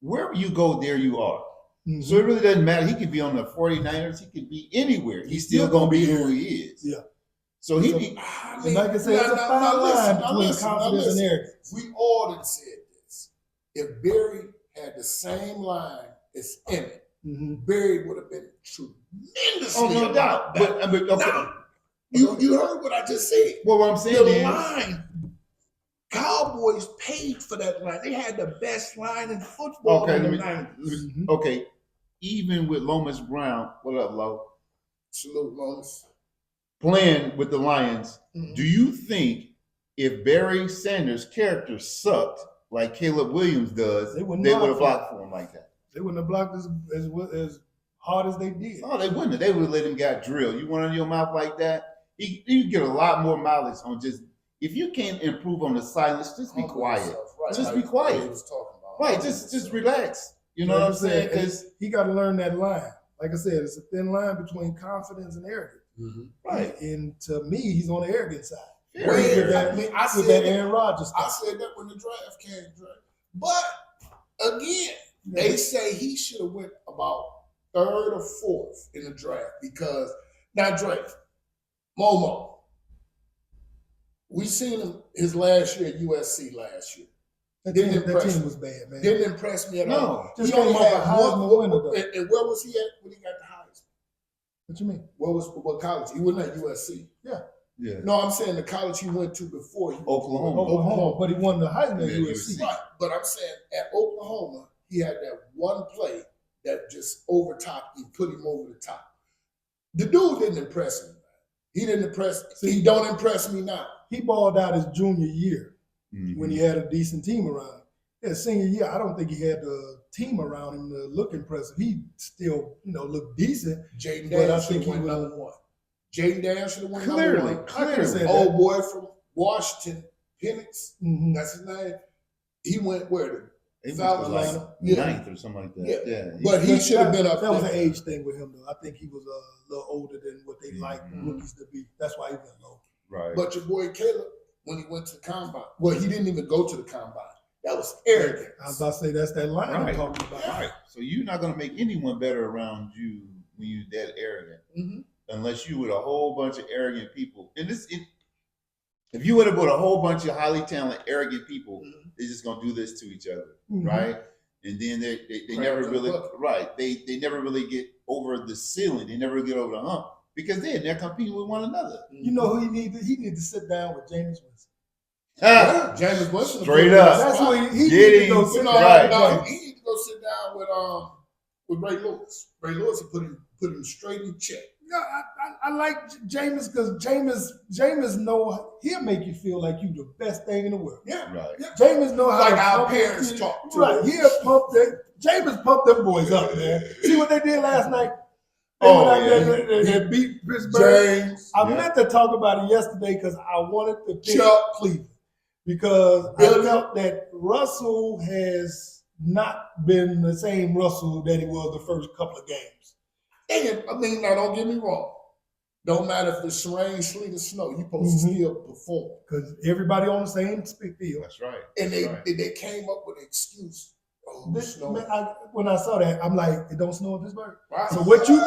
Wherever you go, there you are. Mhm. So it really doesn't matter. He could be on the 49ers. He could be anywhere. He's still gonna be who he is. Yeah. So he So- be. And like I said, it's a fine line between confidence and arrogance. We all done said this. If Barry had the same line as Emmett, Mhm. Barry would have been tremendously. Oh, no a doubt. lot better. But okay. Now, you heard what I just said. Well, what I'm saying The is, line, Cowboys paid for that line. They had the best line in football okay, in the let me, 90s. Mhm. okay. Even with Lomas Brown, what up, Lo? Salute, Lomas. Playing with the Lions, Mhm. do you think if Barry Sanders' character sucked like Caleb Williams does, They wouldn't they would block have blocked for him like that? They wouldn't have blocked as hard as they did. Oh, they wouldn't have. They would have let him get drilled. You want on your mouth like that? You get a lot more mileage on just, if you can't improve on the silence, just be Humble quiet. yourself, right, Just like be quiet. he was talking about. Right, Humble just yourself. relax. You know what I'm saying? Because he got to learn that line. Like I said, it's a thin line between confidence and arrogance. Mhm. right, And to me, he's on the arrogant side. Very Well, good. With that, I mean, I with said that that- Aaron Rodgers I stuff. said that when the draft came, Dre. But again, they say he should have went about third or fourth in the draft because now Dre, Momo, we seen him his last year at USC last year. That didn't team, that impress team me. was bad, man. Didn't impress me at No, all. just He only came off a had Heisman one. winner, though. And where was he at when he got the Heisman? What you mean? What college? He wasn't at USC. yeah. No, I'm saying the college he went to before he went to Oklahoma. Oklahoma, but he won the Heisman at Yeah, USC. Right, but I'm saying at Oklahoma, he had that one play that just overtopped him, put him over the top. The dude didn't impress me. Man. He didn't impress. He don't impress me now. He balled out his junior year Mhm. when he had a decent team around him. His senior year, I don't think he had the team around him to look impressive. He still, looked decent. Jaden But I Daniels should think have he won was- number one. Jaden Daniels should have won number Clearly, one. clearly. said Old that. boy from Washington, Penix, Mhm. that's his name. He went where? He South was like Carolina. Yeah. ninth or something like that. Yeah. But he should have been up That was an there. age thing with him, though. I think he was a little older than what they like Mhm. rookies to be. That's why he went low. Right. But your boy Caleb, when he went to the combine, well, he didn't even go to the combine. That was arrogant. I was about to say that's that line I'm Right. talking about. Right. So you're not gonna make anyone better around you when you're that arrogant, Mhm. unless you with a whole bunch of arrogant people. And if you would have put a whole bunch of highly talented, arrogant people, Mhm. they're just gonna do this to each other, Mhm. right? And then they Crack never the really bucket. right. They never really get over the ceiling. They never get over the hump because they're competing with one another. You know who he need to sit down with James Winston. Ah, James Winston. Straight up. That's who he Get need to him. go You sit know, Right. down. no, he need to go sit down with Ray Lewis. Ray Lewis, he put him straight in check. No, I like Jameis because Jameis know he'll make you feel like you the best thing in the world. Yeah, right. yeah. Jameis know how Like to our pump parents them- talk to Right, us. he'll pump that. Jameis pumped them boys up, man. See what they did last night? They Oh, went out yeah. there, they beat Pittsburgh. James, I Yeah. meant to talk about it yesterday because I wanted to pick Chuck. Cleveland because I Billy. felt that Russell has not been the same Russell that he was the first couple of games. I mean, now don't get me wrong. Don't matter if it's rain, sleet, or snow. You supposed Mhm. to still perform. Because everybody on the same field. That's right. And they Right. they came up with an excuse. Oh, the This, snow. man, when I saw that, I'm like, it don't snow in Pittsburgh. Right. So what you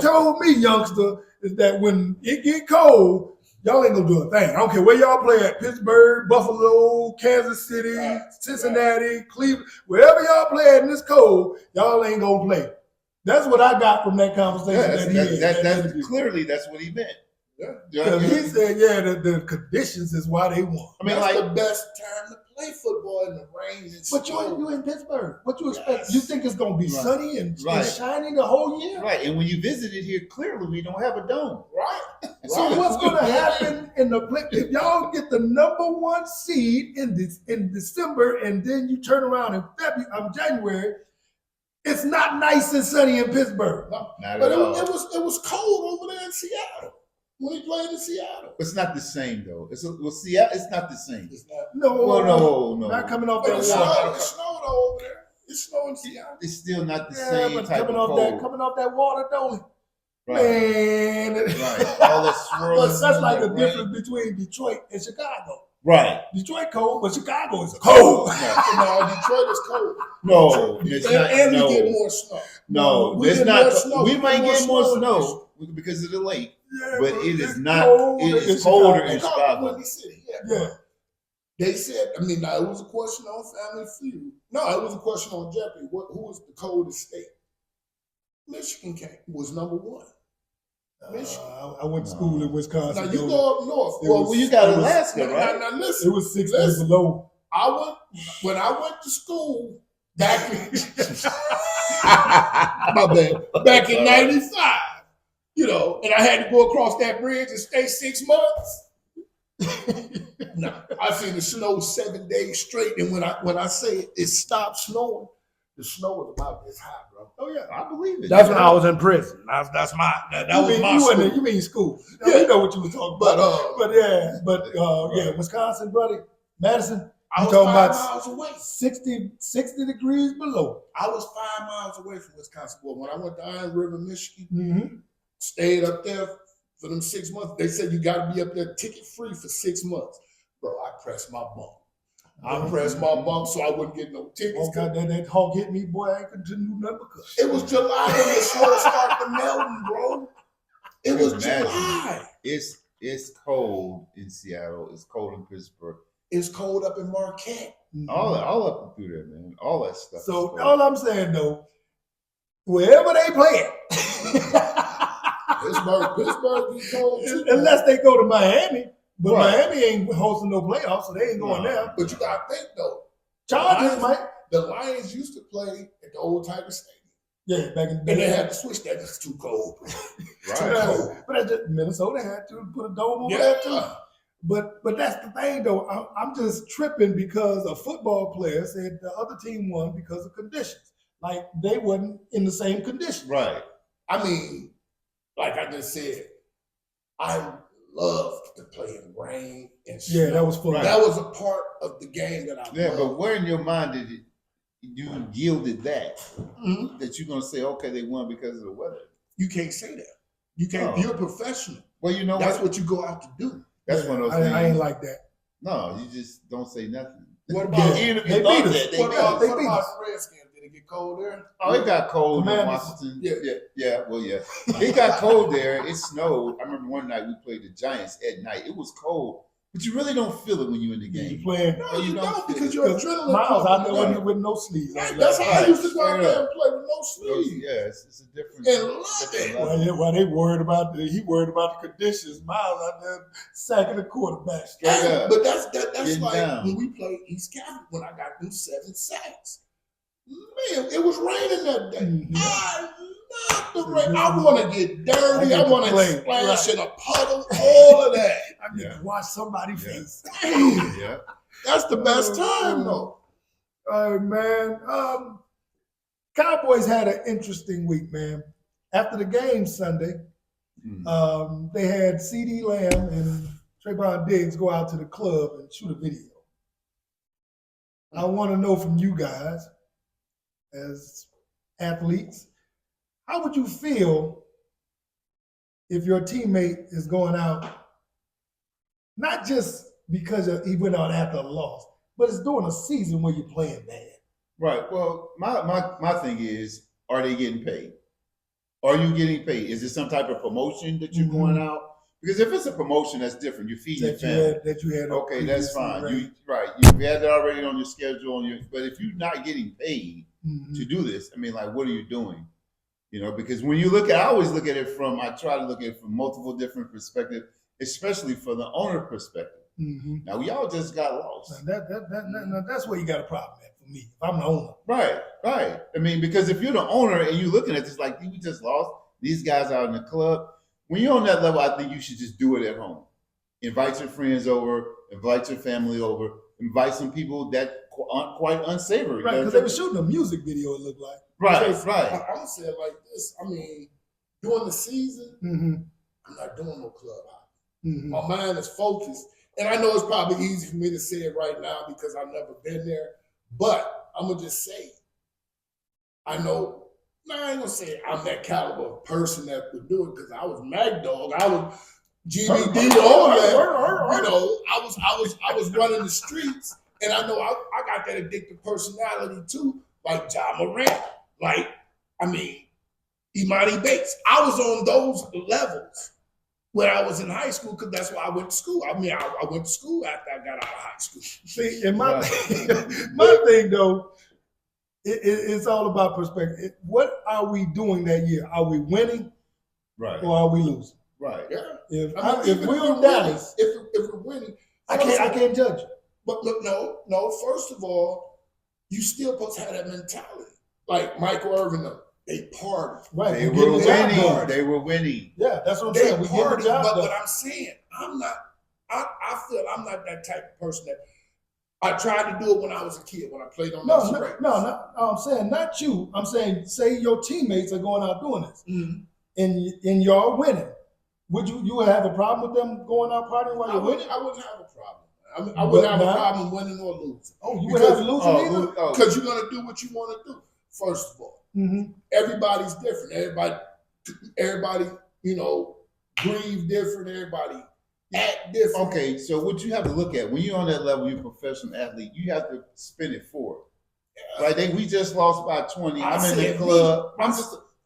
told me, youngster, is that when it get cold, y'all ain't gonna do a thing. I don't care where y'all play at, Pittsburgh, Buffalo, Kansas City, Right. Cincinnati, Cleveland, wherever y'all play at in this cold, y'all ain't gonna play. That's what I got from that conversation Yeah, that he had. that that's interview. clearly that's what he meant. Yeah. Because he said, yeah, the conditions is why they won. I mean, That's like, the best time to play football in the rain and But snow. you in Pittsburgh. What you expect? Yes. You think it's gonna be Right. sunny and Right. shiny the whole year? right. And when you visited here, clearly we don't have a dome. Right. So Right. what's going to happen in the play if y'all get the number one seed in December and then you turn around in January? It's not nice and sunny in Pittsburgh. No, Not but at all. it was cold over there in Seattle when he played in Seattle. It's not the same though. Seattle. It's not the same. It's not. No, No. not coming off But that it water. snowed over there. It snowed in Seattle. It's still not the Yeah, same but type coming of off cold. that water, don't it? Man, Right. All that swirling. that's like the that difference between Detroit and Chicago. Right. Detroit cold, but Chicago is cold. No, Detroit is cold. No, it's not. And No, we get more snow. no, We it's get not. more snow. We We might get get more more snow snow because of the lake, Yeah, but it is it's not. cold It in is colder Chicago. in They call it Chicago. Windy City. Yeah. Yeah. They said, I mean, now it was a question on Family Feud. No, it was a question on Jeopardy. Who was the coldest state? Michigan was number one. Michigan. I went to school in Wisconsin. Now you though. go up north. It Well, was- you got it was- Alaska, right? Now listen. It was 6 Listen. days below. When I went to school back in my bad, back in '95, and I had to go across that bridge and stay 6 months. No, I've seen the snow 7 days straight, and when I say it stopped snowing, the snow was about this high, bro. Oh yeah. I believe it. That's when I was in prison. That was my school. You mean school? Yeah. You know what you were talking But about. Yeah, Wisconsin, buddy, Madison. I You was talking 5 about miles away. 60 degrees below. I was 5 miles away from Wisconsin. But when I went to Iron River, Michigan, Mm-hmm. stayed up there for them 6 months. They said you got to be up there ticket free for 6 months. Bro, I pressed my bump. I pressed my bump so I wouldn't get no tickets. Oh God, that hawk hit me, boy. I ain't couldn't do nothing but cuss. It was July when the snow started melting, bro. It was Imagine. July. It's cold in Seattle. It's cold in Pittsburgh. It's cold up in Marquette. All up through there, man. All that stuff. is So cold. all I'm saying though, wherever they play it, Pittsburgh be cold too. unless they go to Miami, but Right. Miami ain't hosting no playoffs, so they ain't going No. there. But you got to think, though, Chargers might. the Lions used to play at the old Tiger Stadium. Yeah, back in the And day. they had to switch that. It's too cold. Right. Yeah. But that's just, Minnesota had to put a dome over there too. Yeah. But that's the thing though. I'm just tripping because a football player said the other team won because of conditions. Like they wasn't in the same conditions. Right. I mean, like I just said, I loved to play in rain and snow. Yeah, that was fun. Right. That was a part of the game that I Yeah, loved. but where in your mind did you yielded that Mhm. that you're gonna say, okay, they won because of the weather? You can't say that. You can't. Oh. You're a professional. Well, you know That's what? what you go out to do. That's one of those things. I ain't like that. No, you just don't say nothing. What Yeah. about Even if They you thought beat us. that, they what beat about, us. they what beat about us. the Redskins? Did it get cold there? Oh, it got cold in Commanders. Washington. Yeah. Yeah. It got cold there. It snowed. I remember one night we played the Giants at night. It was cold, but you really don't feel it when you're in the You game. playing No, you you don't don't feel because it. you're adrenaline. Miles out pumping. there with no sleeves. Right, that's how I Right. used to go out Straight there up. and play with no Yeah, sleeves. it's a different. And love different it. level. While they worried about the conditions, Miles out there sacking the quarterback. Straight Hey, up. but that's Getting like down. when we played East Catholic when I got them 7 sacks. Man, it was raining that day. Mhm. I love the rain. I want to get dirty. I I get want to to play. splash Right. in a puddle. All of that. I get Yeah. to watch somebody's Yeah. face. Yeah. That's the best time, though. Oh man, Cowboys had an interesting week, man. After the game Sunday, Mm. they had C.D. Lamb and Trayvon Diggs go out to the club and shoot a video. I want to know from you guys, as athletes, how would you feel if your teammate is going out, not just because he went out after a loss, but it's during a season where you're playing bad? Right. Well, my thing is, are they getting paid? Are you getting paid? Is it some type of promotion that you're Mhm. going out? Because if it's a promotion, that's different. You're feeding your family. That you had. Okay, that's previously, fine. right? You had that already on your schedule. But if you're not getting paid Mhm. to do this, I mean, like, what are you doing? Because when you look at, I always look at it I try to look at it from multiple different perspectives, especially for the owner perspective. Mhm. Now, we all just got lost. That's where you got a problem at for me. If I'm the owner. Right. I mean, because if you're the owner and you're looking at this like, we just lost, these guys out in the club, when you're on that level, I think you should just do it at home. Invite your friends over, invite your family over, invite some people that aren't quite unsavory. Right, because they were shooting a music video, it looked like. Because Right. I'm going to say it like this. I mean, during the season, Mm-hmm. I'm not doing no club hopping. Mm-hmm. My mind is focused. And I know it's probably easy for me to say it right now because I've never been there. But I'm going to just say, I know No, I ain't gonna say I'm that caliber of person that would do it because I was Mag Dog. I was GBD, all that. You know, I was running the streets, and I know I got that addictive personality too, like Ja Morant, like I mean, Imani Bates. I was on those levels when I was in high school because that's why I went to school. I mean, I went to school after I got out of high school. See, and my my thing though, it's all about perspective. What are we doing that year? Are we winning Right. or are we losing? Right. Yeah. If Even we're winning, Dallas, if we're winning, I can't judge you. But look, no. First of all, you still supposed to have that mentality. Like Michael Irvin, they party. Right. They we're were getting the job winning. done. They were winning. Yeah, that's what I'm They saying. We getting party, the job but done. what I'm saying, I'm not. I feel I'm not that type of person that. I tried to do it when I was a kid when I played on those records. No. I'm saying not you. I'm saying say your teammates are going out doing this, and y'all winning. Would you have a problem with them going out partying while you're winning? I wouldn't have a problem. I wouldn't have a problem winning or losing. Oh, you would have losing either? Because you're gonna do what you want to do. First of all, everybody's different. Everybody, you know, breathe different. Everybody act different. Okay, so what you have to look at when you're on that level, you're a professional athlete. You have to spin it forward. Right? We just lost by 20. I'm in the club.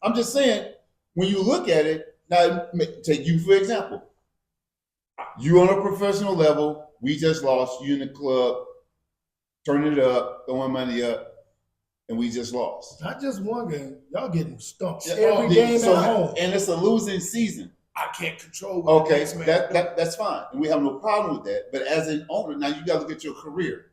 I'm just saying. When you look at it, now take you for example. You on a professional level. We just lost. You in the club, turning it up, throwing money up, and we just lost. Not just one game. Y'all getting stumped Yeah, every game at home. And it's a losing season. I can't control what the Okay, next man do. that's fine, and we have no problem with that. But as an owner, now you got to look at your career.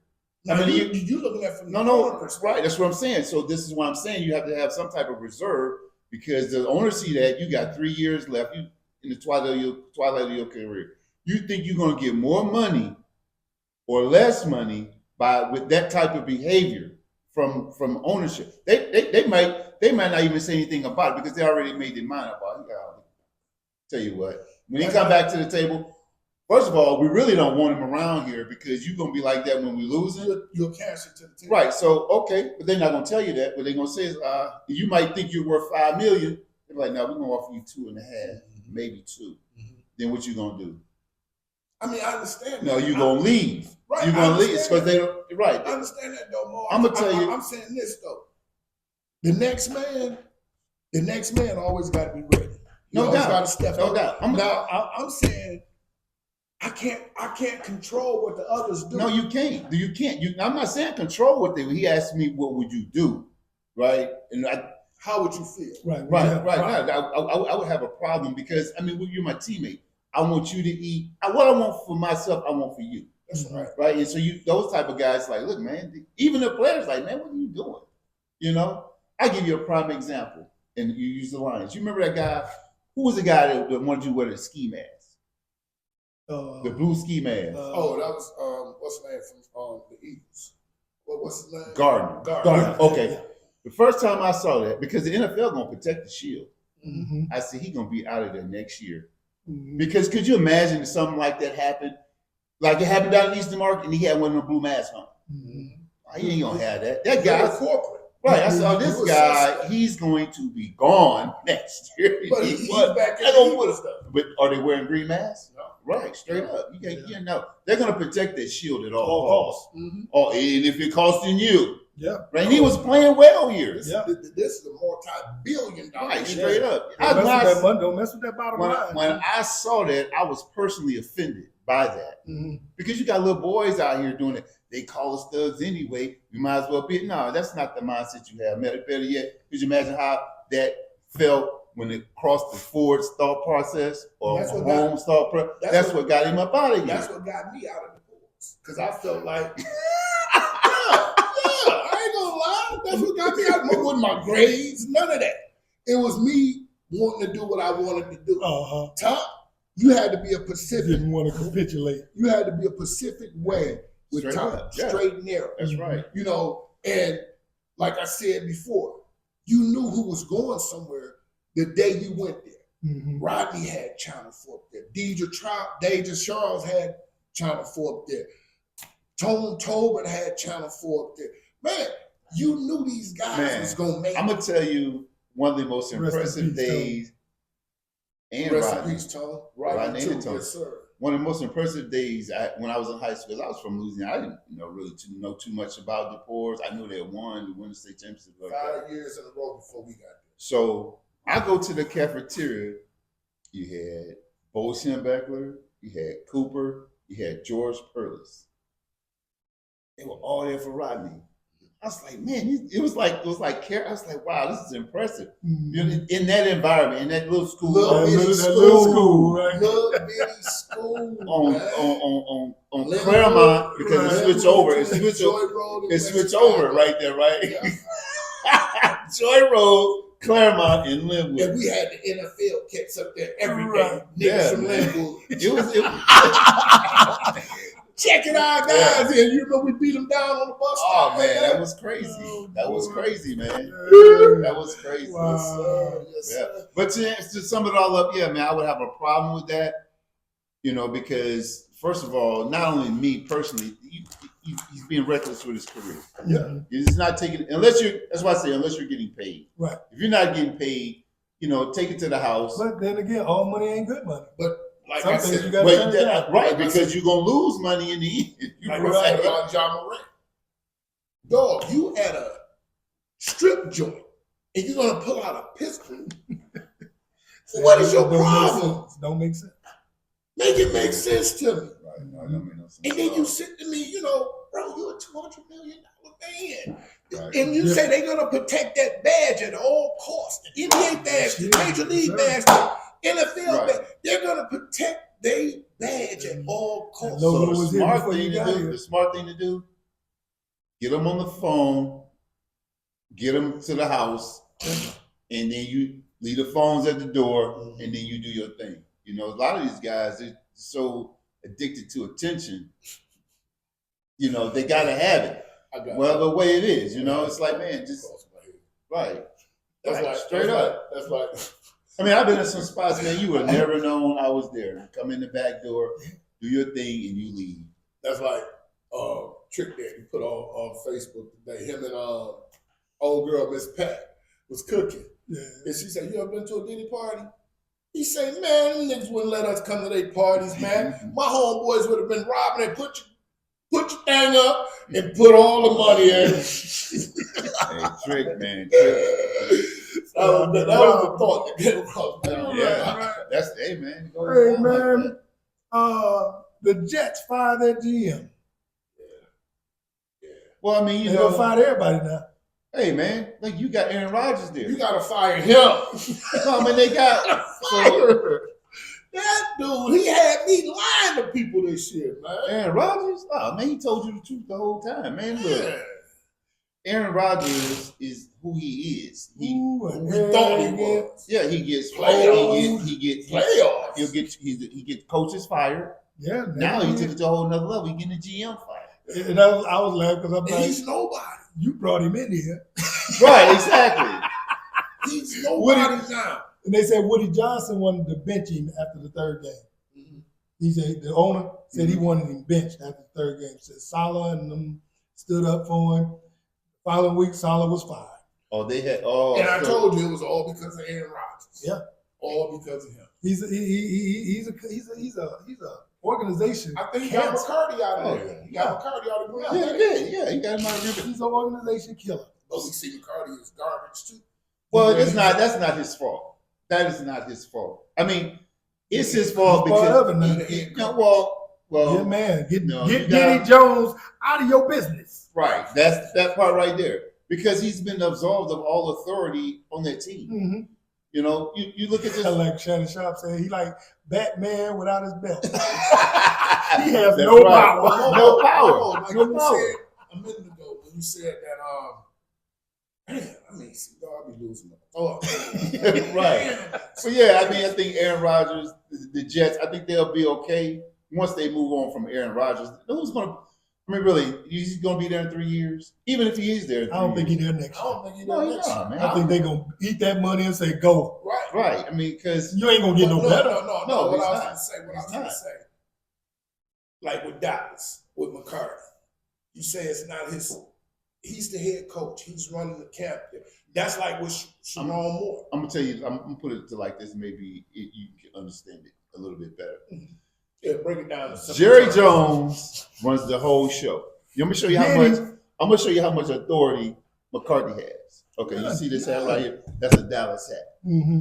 Now, I mean, you looking at from the owner perspective. right? That's what I'm saying. So this is why I'm saying you have to have some type of reserve because the owners see that you got 3 years left. You in the twilight of your career. You think you're going to get more money or less money with that type of behavior from ownership? They might not even say anything about it because they already made their mind up about it. Tell you what, when he come back to the table, first of all, we really don't want him around here because you're gonna be like that when we lose it. You'll cash it to the table. Right. So okay, but they're not gonna tell you that. What they're gonna say is, you might think you're worth $5 million. They're like, no, we're gonna offer you 2.5, maybe 2. Then what you gonna do? I mean, I understand. No, you're gonna leave. Right, You're gonna leave because they don't. Right. I understand that though, Mo. I'm gonna tell you. I'm saying this though. The next man always got to be ready. No doubt. Got to step No up. doubt. I'm saying I can't control what the others do. No, you can't. You can't. I'm not saying control what they. He asked me, "What would you do?" Right, and how would you feel? Right. I would have a problem because I mean, you're my teammate. I want you to eat. What I want for myself, I want for you. That's right. Right, and so those type of guys, like, look, man. Even the players, like, man, what are you doing? You know, I give you a prime example, and you use the Lions. You remember that guy? Who was the guy that wanted you to wear the ski mask? The blue ski mask. That was what's his name from the Eagles? What's his name? Gardner. Gardner. Okay. Yeah. The first time I saw that, because the NFL gonna protect the shield, I said he gonna be out of there next year. Because could you imagine if something like that happened? Like it happened down in Eastern Market and he had one of the blue masks on. He ain't gonna have that. That guy corporate. Right, I saw this guy. He's going to be gone next year. But he's back in the stuff. But are they wearing green masks? No. Right, straight up. You can't. You know, they're going to protect their shield at all costs. Oh, and if it costing you, right. He was playing well here. This is a multi-billion-dollar. Right, straight up. Don't mess with that bottom line. When I saw that, I was personally offended by that because you got little boys out here doing it. They call us thugs anyway. You might as well be. No, that's not the mindset you have. Better yet, could you imagine how that felt when it crossed the Ford's thought process or Holmes' thought process? That's what got him up out of here. That's what got me out of the Fords. Because I felt like, I ain't gonna lie. That's what got me out. It wasn't my grades, none of that. It was me wanting to do what I wanted to do. Tom, you had to be a Pacific. Didn't want to capitulate. You had to be a Pacific way. With straight and narrow. That's right. You know, and like I said before, you knew who was going somewhere the day you went there. Rodney had Channel 4 up there. Deja Charles had Channel 4 up there. Tone Tolbert had Channel 4 up there. Man, you knew these guys was going to make it. I'm going to tell you one of the most Rest in impressive peace, Tony. days. And Rest in Rodney. peace, Tony. Rodney too. and Tony. Yes, sir. One of the most impressive days when I was in high school. 'Cause I was from Louisiana. I didn't really know too much about the Poors. I knew they had won the Winter State Championship. Like that. 5 years in a row before we got there. So I go to the cafeteria. You had Bo Schembechler, you had Cooper, you had George Perlis. They were all there for Rodney. I was like, man, it was like, I was like, wow, this is impressive. You know, in that environment, in that little school, Little bitty little school, right? Little bitty school. on Linwood, Claremont, because it switched over. It switched Joy over. Road in It West switched Chicago. over right there, right? Yeah. Joy Road, Claremont, and Linwood. And we had the NFL kits up there every day. Right. Niggas Yeah, from man. Linwood. It was Checking our guys in. You remember we beat them down on the bus oh stop? man, that was crazy. Oh, That was boy. crazy, man. Yeah. That was crazy. Wow. Yes, sir. Yes, Yeah. sir. But to sum it all up, yeah, man, I would have a problem with that, because first of all, not only me personally, he's being reckless with his career. Yeah. He's not taking unless you're getting paid. Right. If you're not getting paid, take it to the house. But then again, all money ain't good money. Like Some I things you said, gotta But turn down. right, because you're gonna lose money in the end. like You're I said right. about John Moran. Dog, you at a strip joint and you're gonna pull out a pistol. What is your Don't make problem? sense. Don't make sense. Make it make sense to me. Right, no, that made no sense And at then all. you sit to me, bro, you're a $200 million man. Right. And you Yeah. say they're gonna protect that badge at all costs. The NBA badge, the Yeah. Major League Sure. badge, the NFL Right. badge, they're gonna protect their badge at all costs. No. So Logo the was here smart before thing you to got do, here. the smart thing to do, get them on the phone, get them to the house, and then you leave the phones at the door, and then you do your thing. A lot of these guys, they're so addicted to attention. They gotta have it. I got Whatever way it is, it's like, man, just Cross my head. right. That's Right, like straight up. That's like I mean, I've been in some spots, man, you would have never known I was there. You come in the back door, do your thing, and you leave. that's like Trick that he put on Facebook today. Him and old girl Miss Pat was cooking, Yeah. and she said, "You ever been to a Diddy party?" He said, "Man, them niggas wouldn't let us come to their parties, man. My homeboys would have been robbing and put your thing up and put all the money in." Hey, Trick, man. Trick. That was the thought that came across my mind. Yeah. That's, hey, man. Go Hey on. man, the Jets fired their GM. Well, I mean, They gonna fire everybody now. hey, man, like you got Aaron Rodgers there. You gotta fire him. No, I mean, they got. So, That dude, he had me lying to people this year, man. Aaron Rodgers? Oh, man, he told you the truth the whole time, man. Look, Yeah. Aaron Rodgers is who he is. Ooh, We thought he was. Yeah, he gets Playoffs. He gets Playoffs. he gets coaches fired. Yeah. Now he took it to a whole nother level. He getting the GM fired. And I was laughing because I'm And like, he's nobody. you brought him in here. Right, exactly. He's nobody now. And they said Woody Johnson wanted to bench him after the third game. Mhm. He said the owner said he wanted him benched after the third game. Said Salah and them stood up for him. Following week, Salah was fired. Oh, they had. Oh, And I so- told you it was all because of Aaron Rodgers. Yeah. All because of him. He's a organization. I think he got cancer. McCarty out of Oh, there. He got McCarty out of the ground. Yeah, he did. Yeah, he got him out of there. He's an organization killer. But we see McCarty is garbage too. Well, that's not his fault. That is not his fault. I mean, it's his fault He's part because of it now. well, Yeah, man. Get no, you Danny got- Jones out of your business. right. That's that part right there. Because he's been absolved of all authority on that team. Mm-hmm. You look at this. Like Shannon Sharp said, he like Batman without his belt. he has no power. No power. Like No you power. said a minute ago when you said that man, I mean, see, God be losing the thought. Right. So yeah, I mean, I think Aaron Rodgers, the Jets, I think they'll be okay once they move on from Aaron Rodgers. Who's going to? I mean, really, he's going to be there in 3 years, even if he is there. In 3 I don't think years. he's there next I year. don't think he No, knows he's next not, year. man. I think they're going to eat that money and say, go. Right. Right. I mean, because You ain't going to get no better. No, No, what he's I was not. going to say, He's not. like with Dallas, with McCarty, you say it's not his. He's the head coach. He's running the camp. That's like with Sharon Moore. I'm gonna tell you. I'm gonna put it to like this. Maybe you can understand it a little bit better. Yeah, break it down. To Jerry terms. Jones runs the whole show. Let me show you how much. I'm gonna show you how much authority McCarthy has. Okay, you see this hat right here? That's a Dallas hat. Mm-hmm.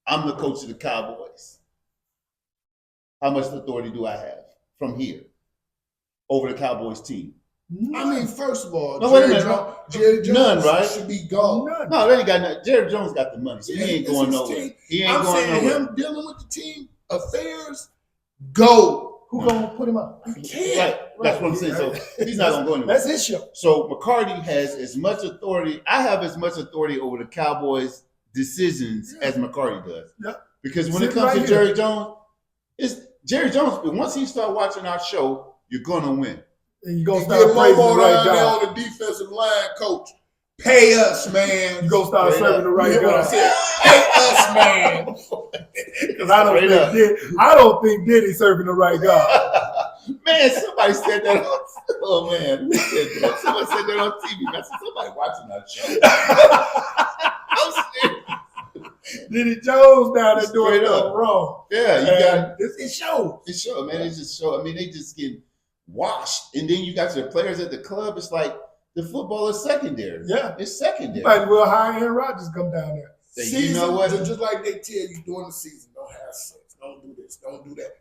I'm the coach of the Cowboys. How much authority do I have from here over the Cowboys team? I mean, first of all, No, wait a Jerry minute. Jones None, right? should be gone. No, they ain't got nothing. Jerry Jones got the money, so Yeah, he ain't it's going his nowhere. team. He ain't I'm going saying nowhere. him dealing with the team affairs, go. Who gonna put him up? You can't. Right, that's what I'm saying. So he's not gonna go anywhere. That's his show. So McCarty has as much authority. I have as much authority over the Cowboys' decisions as McCarty does. Yeah. Because when it Sitting comes right to here. Jerry Jones, it's Jerry Jones. Once he start watching our show, you're gonna win. And you gonna Get start praising the Momo right down there guy. on the defensive line, coach. Pay us, man. You gonna start Straight serving up. the right You hear what I guy. said? Pay us, man. Because I don't think Diddy serving the right guy. Man, somebody said that. Oh man, who said that? Somebody said that on TV. I said, somebody watching our show. I'm serious. Diddy Jones down there doing Straight up. something wrong. Yeah, you got it shows. it. Show, man. It just show. I mean, they just get washed, and then you got your players at the club. It's like the football is secondary. Yeah. It's You secondary. might as well hire Aaron Rodgers come down there. Say, you know what? Just like they tell you during the season, don't have sex, don't do this, don't do that.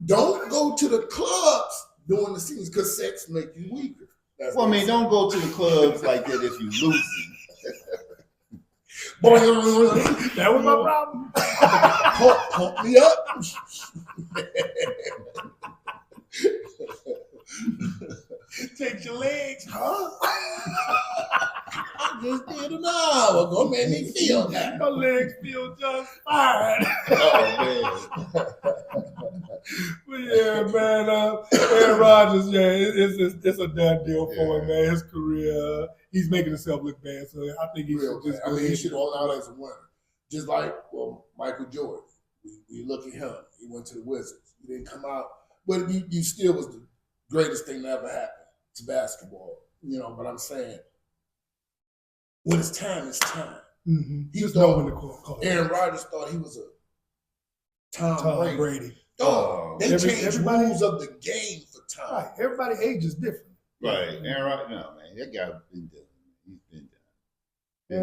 Don't go to the clubs during the season because sex make you weaker. That's Well, I what mean, I'm don't go to the clubs like that if you losing. saying. That was my problem. Pump me up. Take your legs. Huh? I just did an hour ago. Made me feel that. Your legs feel just fine. Oh man. But yeah, man, Aaron Rodgers, yeah, it's a done deal for Yeah. him, man. His career, he's making himself look bad, so I think he Real should just bad. I go mean, he ahead. should all out as a winner. Just like, Michael Jordan. We look at him. He went to the Wizards. He didn't come out, but you still was the greatest thing that ever happened to basketball. You know, but I'm saying, when it's time, it's time. Mm-hmm. He Just thought- know when to call. Aaron Rodgers thought he was a Tom Tom Brady. Brady. Oh, They changed everybody- rules of the game for Tom. Right. Everybody age is different. right. Aaron Rodgers. No, man. That guy been done. He's been done.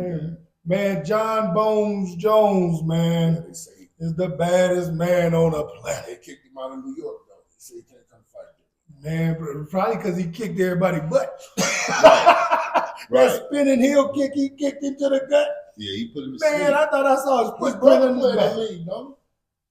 Been done. Man, John Bones Jones, man, They say is the baddest man on the planet. they kicked him out of New York, though. They say he can't come fight them. Man, probably because he kicked everybody butt. Right. That spinning heel kick he kicked into the gut. Yeah, he put him to Man, sleep. I thought I saw his His foot brother in his played in back. the league, no?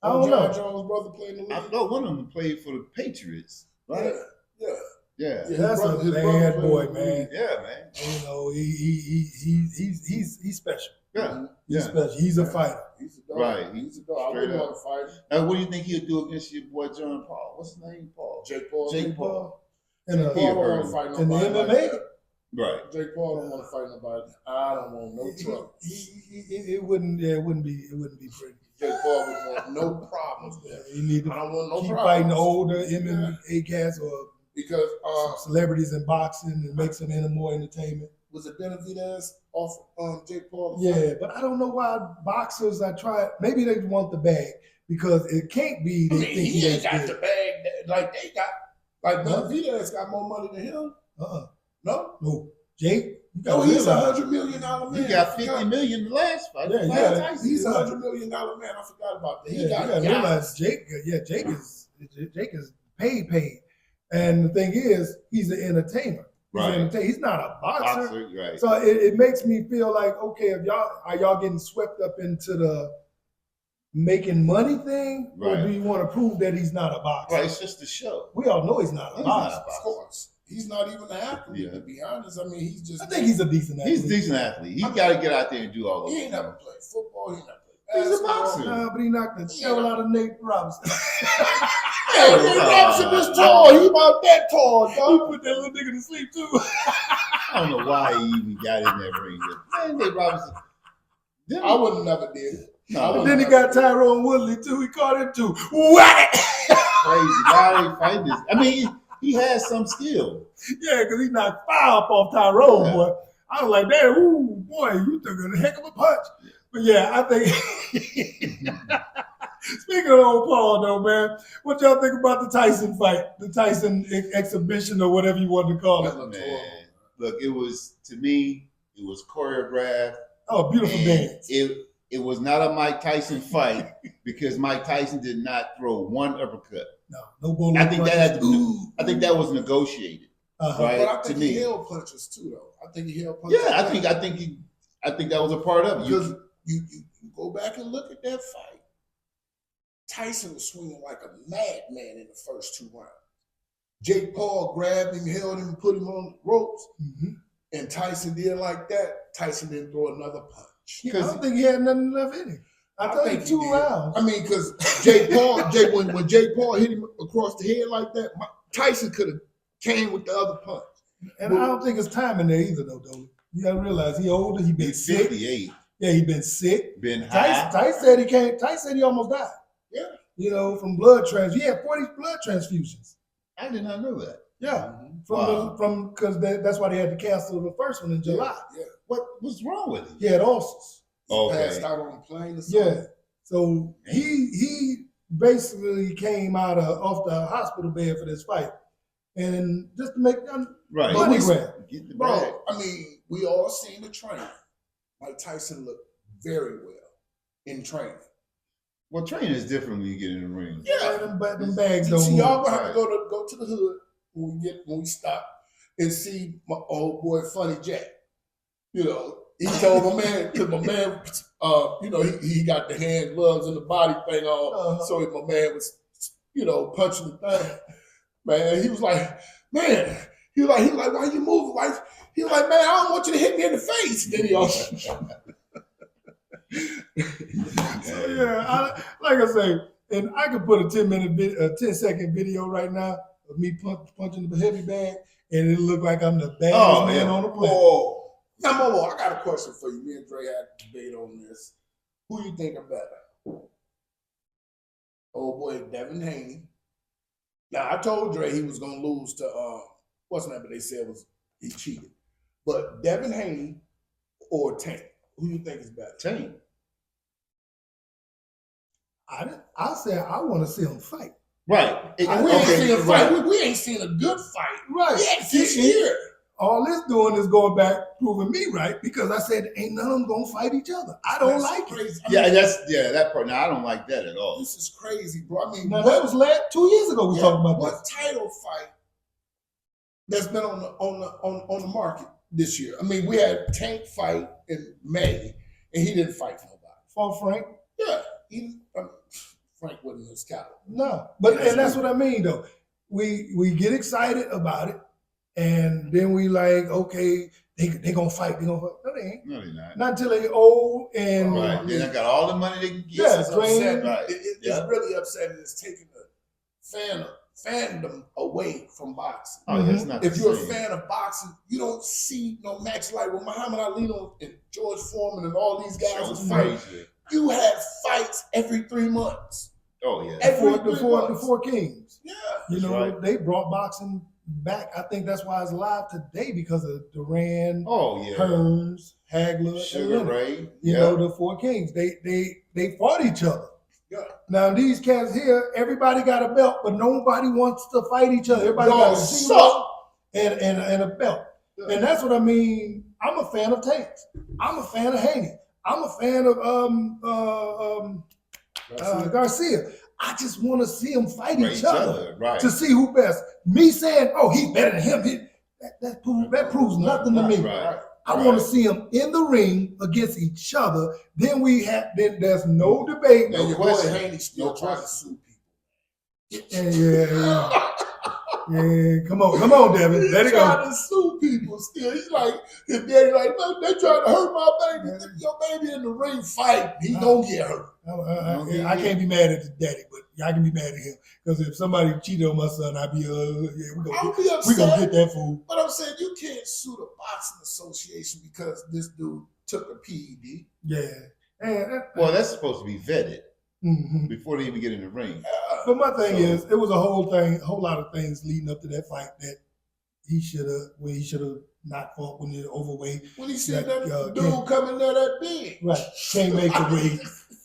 I don't John know. Jones' brother played in the league. I thought one of them played for the Patriots, right? Yeah. Yeah. Yeah, his That's brother- a his brother bad played boy, in the man. league. Yeah, man. You know, he's special. Yeah. He's Yeah. special. He's a fighter. He's a dog. Right. He's a dog. I Straight wouldn't up. want to fight him. Now, what do you think he'll do against your boy John Paul? What's his name? Paul. Jake Paul. Jake Paul. And Paul don't want to fight in the nobody like MMA? that. Right. Jake Paul don't want to fight nobody. I don't want no trouble. It wouldn't be pretty. Jake Paul would want no problems with him. You need I to don't want no keep problems. fighting older MMA cats or Because celebrities in boxing and make some more entertainment. was it Benavidez off Jake Paul? Yeah, but I don't know why boxers I try. Maybe they want the bag because it can't be. I They mean, think he ain't got that's the good. bag like they got. Like No. Benavidez got more money than him. No, No, Jake. You no, gotta he's a realize- $100 million man. He got I 50 forgot. million the last fight. Yeah, Fight yeah. Tyson. He's a $100 million man. I forgot about that. Yeah, He you got gotta yachts. realize Jake. Yeah, Jake is paid. And the thing is, he's an entertainer. He's an Right. entertainer. He's not a boxer. Boxer, right. So it makes me feel like, okay, if y'all getting swept up into the making money thing, or Right. do you want to prove that he's not a boxer? Right, it's just a show. We all know he's not a He's not boxer. a Of course. He's not even an athlete, Yeah. to be honest. I mean, he's just. I think he's a decent athlete. He's a decent athlete. He's got to get out there and do all those He ain't things. never played football. He ain't never He's played a boxer. Nah, but he knocked the hell out of Nate Robinson. Hey, Nate Robinson is tall. He about that tall, He dog. put that little nigga to sleep too. I don't know why he even got in that ring. Man, Nate Robinson. Them- I would have never did it. No, And then he got Tyrone Woodley too. He caught him too. Whack! crazy. Why they fighting this? I mean, he has some skill. Yeah, because he knocked fire up off Tyrone, Yeah. boy. I was like, man, ooh, boy, you took a heck of a punch. But yeah, I think. Speaking of old Paul, though, man, what y'all think about the Tyson fight, the Tyson exhibition, or whatever you want to call it? Man, look, it was, to me, it was choreographed. Oh, beautiful and dance. It was not a Mike Tyson fight because Mike Tyson did not throw one uppercut. No bullet. I think I think that was negotiated. Right? But I think to he me. held punches too, though. I think he held punches. Yeah, I think that was a part of it. Because you go back and look at that fight. Tyson was swinging like a madman in the first 2 rounds. Jake Paul grabbed him, held him, put him on the ropes, and Tyson did like that. Tyson didn't throw another punch. I don't think he had nothing left in him. I think 2 rounds. I mean, because Jake Paul, when Jake Paul hit him across the head like that, Tyson could have came with the other punch. And I don't think it's time in there either, though. You got to realize he older. He been He's sick. 58. Yeah, he been sick. Been high. Tyson said he can't. Tyson said he almost died. Yeah. You know, from blood transfusions. He had 40 blood transfusions. I did not know that. Yeah. Wow. From because that's why they had to cancel the first one in July. Yeah. What's wrong with him? He had ulcers. Passed out on the plane or something. Yeah. So he basically came off the hospital bed for this fight, and just to make Right. money grab. Get the bag. Bro, I mean, we all seen the training. Mike Tyson looked very well in training. Well, training is different when you get in the ring. Yeah. Them bags don't See, move. y'all gonna have to go to the hood when we stop and see my old boy Funny Jack. You know, he told my man, because my man, you know, he got the hand gloves and the body thing on, so my man was, you know, punching the thing. Man, he was like, man, he was like, why you moving? Why? He was like, man, I don't want you to hit me in the face. Then he also. So yeah, like I say, and I could put a 10-second video right now of me punching the heavy bag, and it look like I'm the baddest man on the planet. Whoa. Now, Momo, I got a question for you. Me and Dre had a debate on this. Who you think are better? Old boy Devin Haney. Now, I told Dre he was gonna lose to what's the name? But they said he cheated. But Devin Haney or Tank? Who you think is better? Tank. I said I want to see him fight. Right. We ain't seen a fight. We ain't seen a good fight. Right. This year. All this doing is going back, proving me right, because I said ain't none of them gonna fight each other. I don't like crazy. it. That part. Now I don't like that at all. This is crazy, bro. I mean, Now that was 2 years ago. We talked about what this. title fight that's been on the market this year? I mean, we had Tank fight in May, and he didn't fight nobody. For Frank. Yeah, Frank wasn't his caliber. No, but and that's what I mean though. We get excited about it, and then we like, okay, they gonna fight. They gonna fight. No, they ain't. No, they're not. Not until they old and Right. Then I got all the money they can get. Yeah, It's Drain. upsetting. Right. It's really upsetting. It's taking the fandom away from boxing. Oh, that's not If the you're a same. fan of boxing, you don't see no match like with Muhammad Ali and George Foreman and all these guys So was fighting. crazy. You had fights every 3 months. Oh yeah. Every the four kings. Yeah. You know, Right. they brought boxing back. I think that's why it's alive today because of Duran, Oh yeah. Hearns, Hagler, and Sugar Leonard. Ray. You know, the four kings. They fought each other. Yeah. Now these cats here, everybody got a belt, but nobody wants to fight each other. Everybody Y'all got a suck. zero and a belt. Yeah. And that's what I mean. I'm a fan of Tanks. I'm a fan of Haney. I'm a fan of Garcia. I just want to see them fight Right, each other Right. to see who best. Me saying, "Oh, he's better than him," that proves nothing to me. Right. I want to see them in the ring against each other. Then there's no debate. And your question. boy Haney still No trying to question. sue people. Yeah. Come on, Devin. Let it go. Trying to sue people still. He's like, his daddy like, no, they trying to hurt my baby. If your baby in the ring fight, he gonna get hurt. I can't be mad at his daddy, but y'all can be mad at him because if somebody cheated on my son, I'd be I'll be upset. we gonna get that fool. But I'm saying you can't sue the boxing association because this dude took a PED. Yeah. And, Well, that's supposed to be vetted mhm. before they even get in the ring. But my thing is, it was a whole lot of things leading up to that fight that he should have not fought when they're overweight. When he said That, that dude coming there that big. Right. Can't make the weight.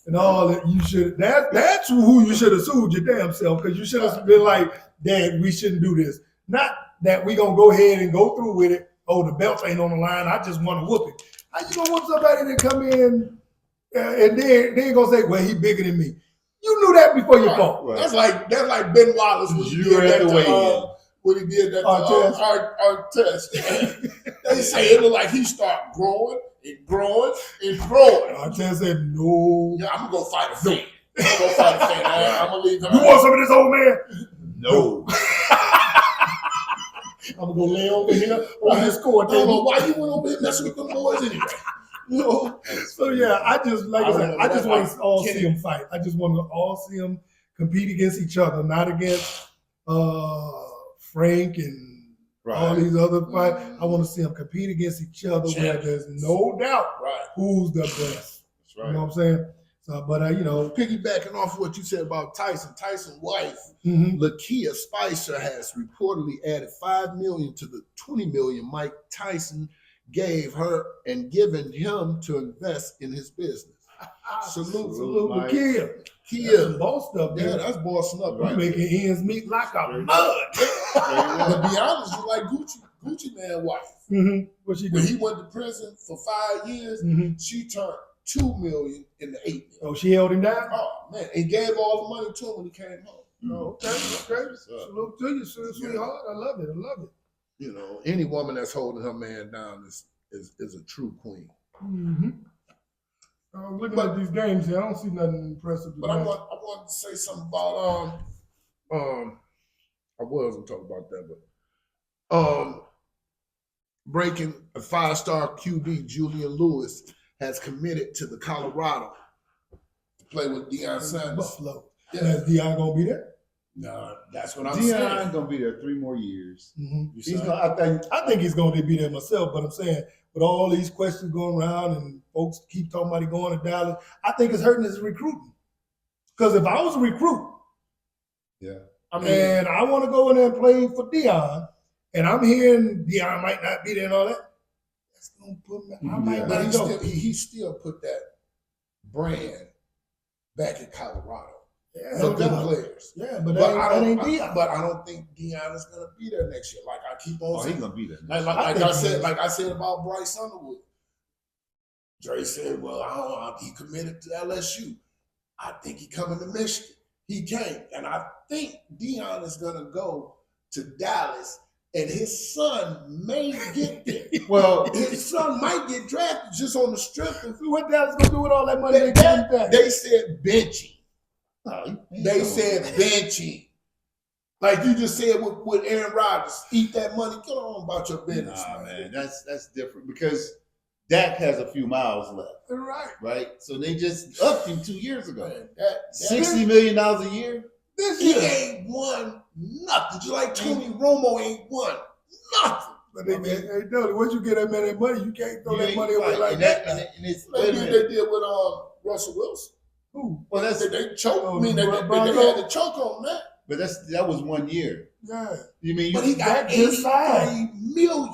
And all that you should that's who you should have sued your damn self, because you should have been like, Dad, we shouldn't do this. Not that we gonna go ahead and go through with it. Oh, the belt ain't on the line. I just want to whoop it. How you gonna whoop somebody that come in and then gonna say, well, he bigger than me? You knew that before you fought. Right. That's like Ben Wallace when You were at the weigh-in. when he did that Our test. They say it looked like he started growing and growing and growing. Artest said, no. Yeah, I'm gonna go fight a fan. I'm gonna go fight a fan. I'm gonna leave him. You want some of this old man? No. I'm gonna go lay over here on this court I don't know table. why you went over here messing with them boys anyway. You know? So yeah, I just like I said, remember I just that want fight. to all see them fight. I just want to all see them compete against each other, not against Frank and all these other fights. I want to see them compete against each other where there's no doubt Right. who's the best. That's You right. know what I'm saying? So, but you know, Piggybacking off what you said about Tyson, Tyson's wife, mhm. Lakia Spicer, has reportedly added $5 million to the $20 million Mike Tyson gave her and given him to invest in his business. salute, Mike. Kia. Kia, Boss stuff, yeah, man. that's bossing up You right there. making ends meet like a Straight mud. To be honest, you like Gucci Man wife. Mm-hmm. What she do? When he went to prison for 5 years, Mhm. she turned $2 million into $8 million. Oh, she held him down. Oh man, and gave all the money to him when he came home. Oh, okay. Salute to you, sweetheart. I love it. You know, any woman that's holding her man down is a true queen. Mm-hmm. Looking at these games here, I don't see nothing impressive. But I want to say something about I wasn't talking about that, but breaking a 5-star QB Julian Lewis has committed to the Colorado to play with Deion Sanders. Buffalo. Yeah. Is Deion gonna be there? No, that's what I'm Deion saying. gonna be there 3 more years. Mm-hmm. He's gonna. I think he's going to be there myself, but I'm saying with all these questions going around and folks keep talking about he going to Dallas, I think it's hurting his recruiting. Because if I was a recruit, Yeah. I mean, and I want to go in there and play for Deion, and I'm hearing Deion might not be there and all that, that's going to put me, I might Yeah. but not go. he still put that brand back in Colorado. Yeah, For them players. yeah, but But that ain't Deion. But I don't think Deion is gonna be there next year. Like I keep on Oh, he's saying. gonna be there. I think he is. Like I said about Bryce Underwood. Dre said, well, I don't know, he committed to LSU. I think he coming to Michigan. He came. And I think Deion is gonna go to Dallas, and his son may get there. Well, His son might get drafted just on the strength of What Dallas going to do with all that money they getting back? they said benching. no, They said benching. Like you just said with Aaron Rodgers, eat that money. Get on about your business, Nah, man, that's different because Dak has a few miles left, Right. right? So they just upped him 2 years ago. Man, that $60 million a year. This he year. ain't won nothing. Just like Tony Romo ain't won nothing. But they, hey, Dudley, once you get that many money, you can't throw You that ain't money away right. like And that. and it's They wait a did, minute. they did with Russell Wilson. Who? Well, that's They choked. Oh, I mean, they Bronco? had to choke on that. but that was 1 year. Yeah. You mean But you he got Dak just $83 million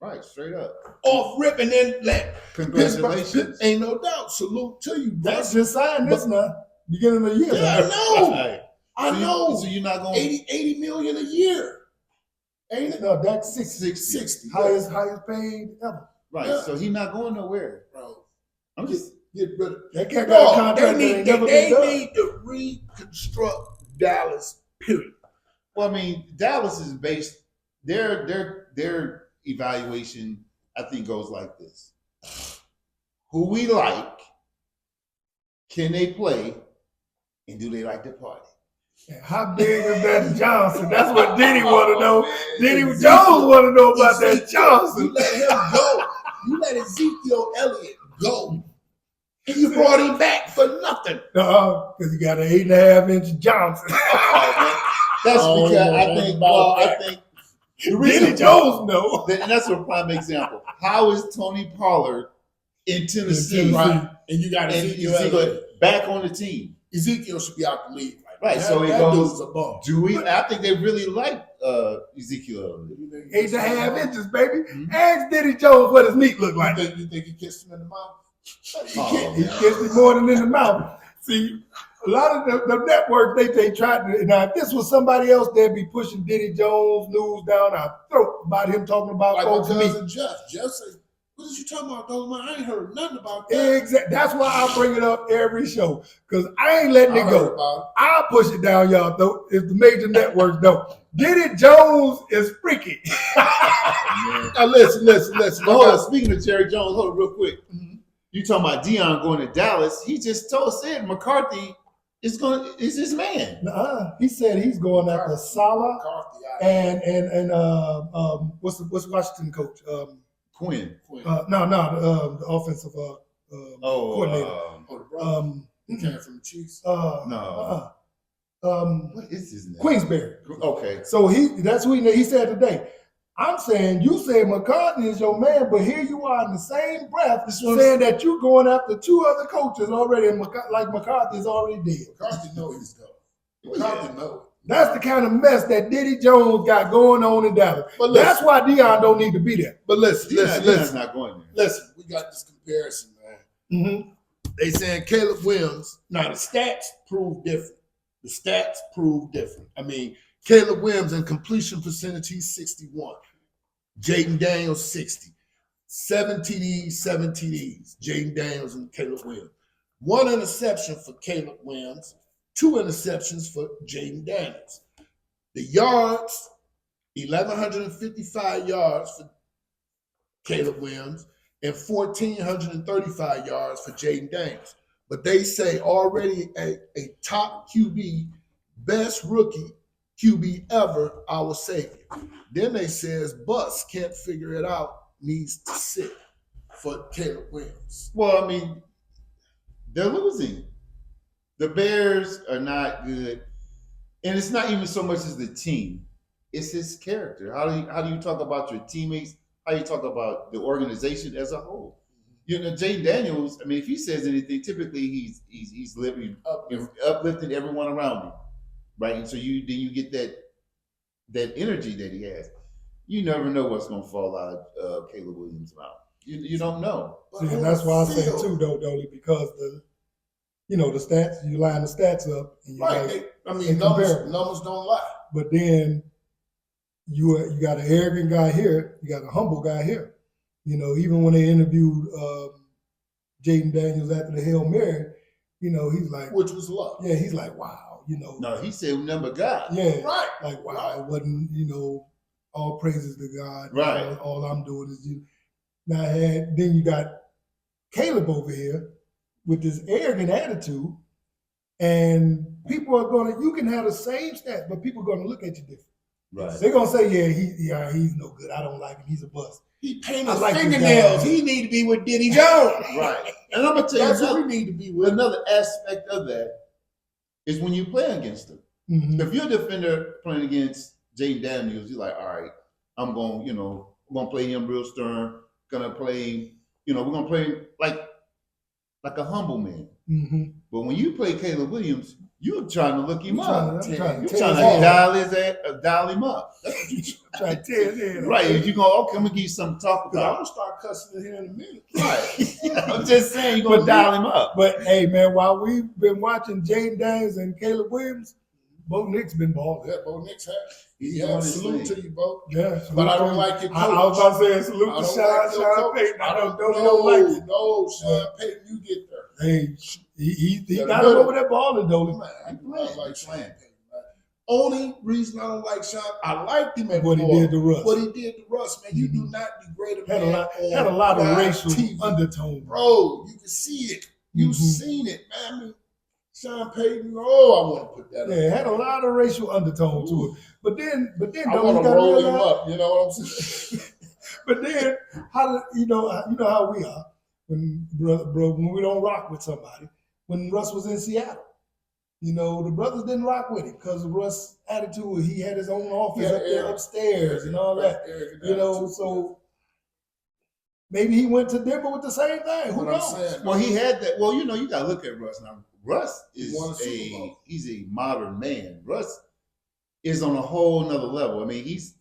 right straight up? off ripping in that. Congratulations. Ain't no doubt. Salute to you, bro. That's just signed this now. Beginning of the year. Yeah, I know. Right. I So know. So you're not going 80 million a year. Ain't it? No, that's 60. 60. Highest paid ever. right. Yeah. So he's not going nowhere. Bro, I'm just get rid of That cat got a No, contract that ain't never they been done. need to reconstruct Dallas, period. well. I mean, Dallas is based their evaluation. I think goes like this: who we like, can they play, and do they like to party? And how big is that Johnson? That's what Diddy want to know. man. Diddy Jones want to know about that You Johnson. let him go. You let Ezekiel Elliott go. And you brought him back for nothing. Because he got an 8.5-inch Johnson. That's Oh, because I man, think. about Well, I that. think. Diddy Jones know. And that's a prime example. How is Tony Pollard in Tennessee, Tennessee. Right. And you got and Ezekiel Elliott. back on the team? Ezekiel should be out the league. Right. So he that goes, dude's a bum. I think they really like Ezekiel. 8.5 inches, baby. Mhm. Ask Diddy Jones what his meat look like. You think he kissed him in the mouth? He kissed me more than in the mouth. See, a lot of the networks, they tried to. Now, if this was somebody else, they'd be pushing Diddy Jones news down our throat about him talking about Like my folks' meat. cousin Jeff. Jeff said, "What is you talking about, Dolomite? I ain't heard nothing about that." Exactly. That's why I bring it up every show, because I ain't letting I it heard go. about I'll push it down y'all throat if the major networks don't. Diddy Jones is freaky. Yeah. Now listen. But hold on, speaking of Jerry Jones, hold on real quick. You talking about Deion going to Dallas? He just said McCarthy is his man. He said he's going after Salah and what's Washington coach? Quinn. The offensive coordinator. the brother. He came from the Chiefs. No. What is his name? Queensberry. Okay. So that's who he said today. I'm saying you say McCarthy is your man, but here you are in the same breath saying that you're going after two other coaches already, and McCarthy is already dead. McCarthy know he's going. McCarthy know. That's the kind of mess that Diddy Jones got going on in Dallas. But listen, that's why Deion don't need to be there. But listen. Deion's not going there. Listen, we got this comparison, man. Mm-hmm. They saying Caleb Williams. Now the stats prove different. I mean, Caleb Williams in completion percentage, he's 61. Jaden Daniels, 60. 7 TDs. Jaden Daniels and Caleb Williams. 1 interception for Caleb Williams. 2 interceptions for Jaden Daniels. The yards, 1,155 yards for Caleb Williams and 1,435 yards for Jaden Daniels. But they say already a top QB, best rookie QB ever, our savior. Then they says Bus can't figure it out, needs to sit for Caleb Williams. Well, I mean, they're losing. The Bears are not good, and it's not even so much as the team; it's his character. How do you talk about your teammates? How do you talk about the organization as a whole? You know, Jaden Daniels. I mean, if he says anything, typically he's living uplifting everyone around him, right? And so you get that energy that he has. You never know what's going to fall out of Caleb Williams' mouth. You don't know. See, and that's why I say it too, though, Dolly, because the stats, you line the stats up. And numbers don't lie. But then you got an arrogant guy here, you got a humble guy here. You know, even when they interviewed Jaden Daniels after the Hail Mary, he's like, which was luck. Yeah, he's like, wow, No, he said number God. Yeah, right. Like, wow, it wasn't, all praises to God. Right. All I'm doing is Now, then you got Caleb over here with this arrogant attitude, and people are you can have the same stats, but people are going to look at you different. Right. They're going to say, he's no good. I don't like him. He's a bust. He painted like fingernails. He need to be with Diddy Jones. Right. And I'm going to tell That's you what we need to be with. Another aspect of that is when you play against him. Mm-hmm. If you're a defender playing against Jaden Daniels, you're like, all right, I'm going to play him real stern. Gonna play, we're gonna play him like a humble man. Mm-hmm. But when you play Caleb Williams, you're trying to look him up. You're trying to dial him up. That's what you're trying to tear his head. Right. You're going, okay, I'm gonna give you something to talk I'm about. gonna start cussing here in a minute. Right. I'm just saying you're gonna dial him up. But hey, man, while we've been watching Jaden Daniels and Caleb Williams, Bo Nix been balling. Yeah, Bo Nix has. Salute to you, Bo. Yeah, but I don't like your coach. I was about to say salute to Sean Payton. I don't like it. No, Sean Payton, you get there. Hey, he got him over there balling, though. Man, I don't like Sean Payton. Only reason I don't like Sean, I liked him at what he did to Russ. What he did to Russ, man. You do not degrade a man. Had a lot of racial TV. undertones. Bro, you can see it. You've seen it, man. I mean, Sean Payton, I want to put that up. Yeah, it had a lot of racial undertone to it. But then I want to roll him up, you know what I'm saying? But then, you know how we are when when we don't rock with somebody. When Russ was in Seattle, the brothers didn't rock with him because of Russ' attitude. He had his own office up there upstairs and all that. So maybe he went to Denver with the same thing. Who What I'm knows? saying, Well, he had that. Well, you know, you gotta look at Russ now. Russ is won a Super Bowl. he's a modern man. Russ is on a whole nother level. I mean, he's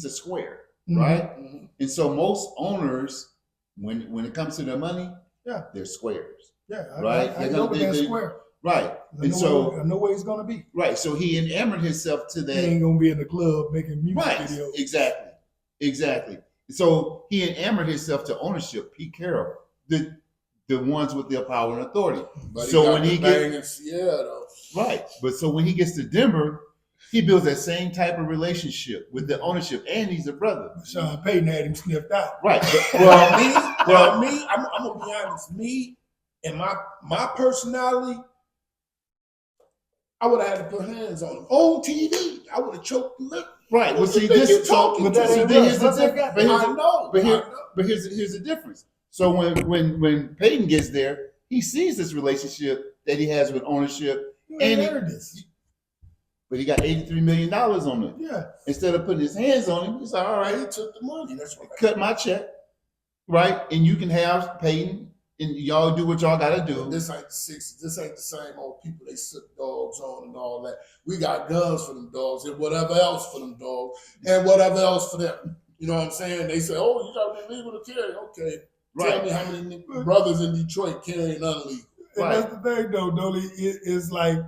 a square, Mhm. right? Mhm. And so most owners, when it comes to their money, Yeah. they're squares, Yeah, Right. I They're know gonna- that they- square. right? I And know so where, I know where he's gonna be. right, so he enamored himself to He that. ain't gonna be in the club making music Right, videos. exactly. So he enamored himself to ownership. Pete Carroll, the ones with their power and authority. But So got when the he bang in Sierra, though. Right. But so when he gets to Denver, he builds that same type of relationship with the ownership, and he's a brother. Sean Payton had him sniffed out. Right. Well, me, I'm gonna be honest. Me and my personality, I would have had to put hands on him on TV. I would have choked the lip. Right. Well, see, What you this. talking But that So ain't then Russ. here's the Russ ain't difference. got But here's I the- know. but here- I know. But here's the difference. So when Peyton gets there, he sees this relationship that he has with ownership, You ain't And he- heard this. but he got $83 million on it. Yeah. Instead of putting his hands on him, he's like, all He right, took the money. That's right. cut my check, right? And you can have Peyton, and y'all do what y'all got to do. This ain't the 60s. This ain't the same old people they sick dogs on and all that. We got guns for them dogs and whatever else for them dogs and whatever else for them. You know what I'm saying? They say, oh, you got to be legal to carry. Okay. Tell Right. me how many brothers in Detroit carrying unlegal. And Right. that's the thing, though, Dolly. It's like,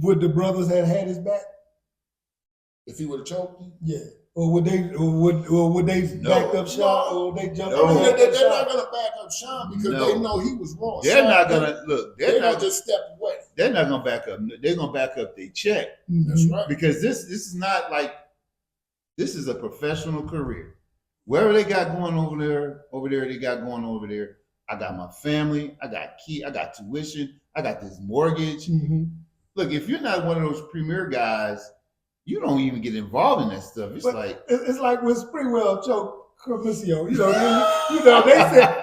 would the brothers have had his back? If he would have choked me. Yeah. Or would they? Or would they No. back up Sean? Or would they jump? No. up They're, back they're up not Sean? going to back up Sean because No. they know he was wrong. They're Sean, not gonna look. They're They're going not. to just step away. They're not gonna back up. They're gonna back up their check That's Mhm. right. because this is not like this is a professional career. Wherever they got going over there, they got going over there. I got my family. I got I got tuition. I got this mortgage. Mhm. Look, if you're not one of those premier guys, you don't even get involved in that stuff. It's But like It's like when Springwell choked Curmisio.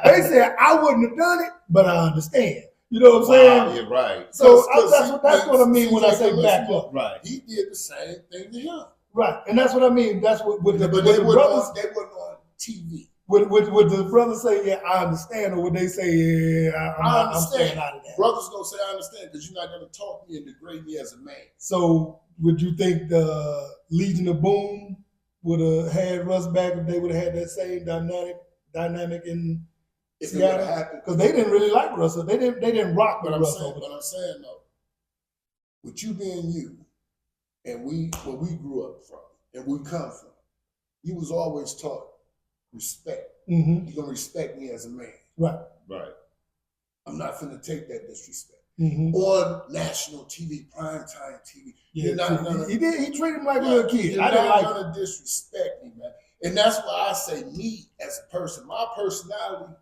They said I wouldn't have done it, but I understand. You know what I'm saying? wow, yeah, right, So Because that's what I mean when I say CJ back Gillespie, up. right. He did the same thing to him. Right, and that's what I mean. That's what with the, But with they the weren't brothers. on, they weren't on TV. Would the brothers say, "Yeah, I understand," or would they say, "Yeah, I'm understand. staying out of that"? Brothers gonna say, I understand, because you're not gonna talk me and degrade me as a man. So, would you think the Legion of Boom would have had Russ back if they would have had that same dynamic in If it would have Seattle? happened. Because they didn't really like Russell. They didn't rock with But I'm Russell. saying though, with you being you, and where we grew up from, and we come from, you was always taught respect. Mm-hmm. You're gonna respect me as a man. Right. Right. I'm not finna take that disrespect. Mm-hmm. On national TV, primetime TV. Yeah, You're not gonna- he did. He treated him like a little kid. You're I didn't not like it. gonna disrespect me, man. And that's why I say me as a person, my personality.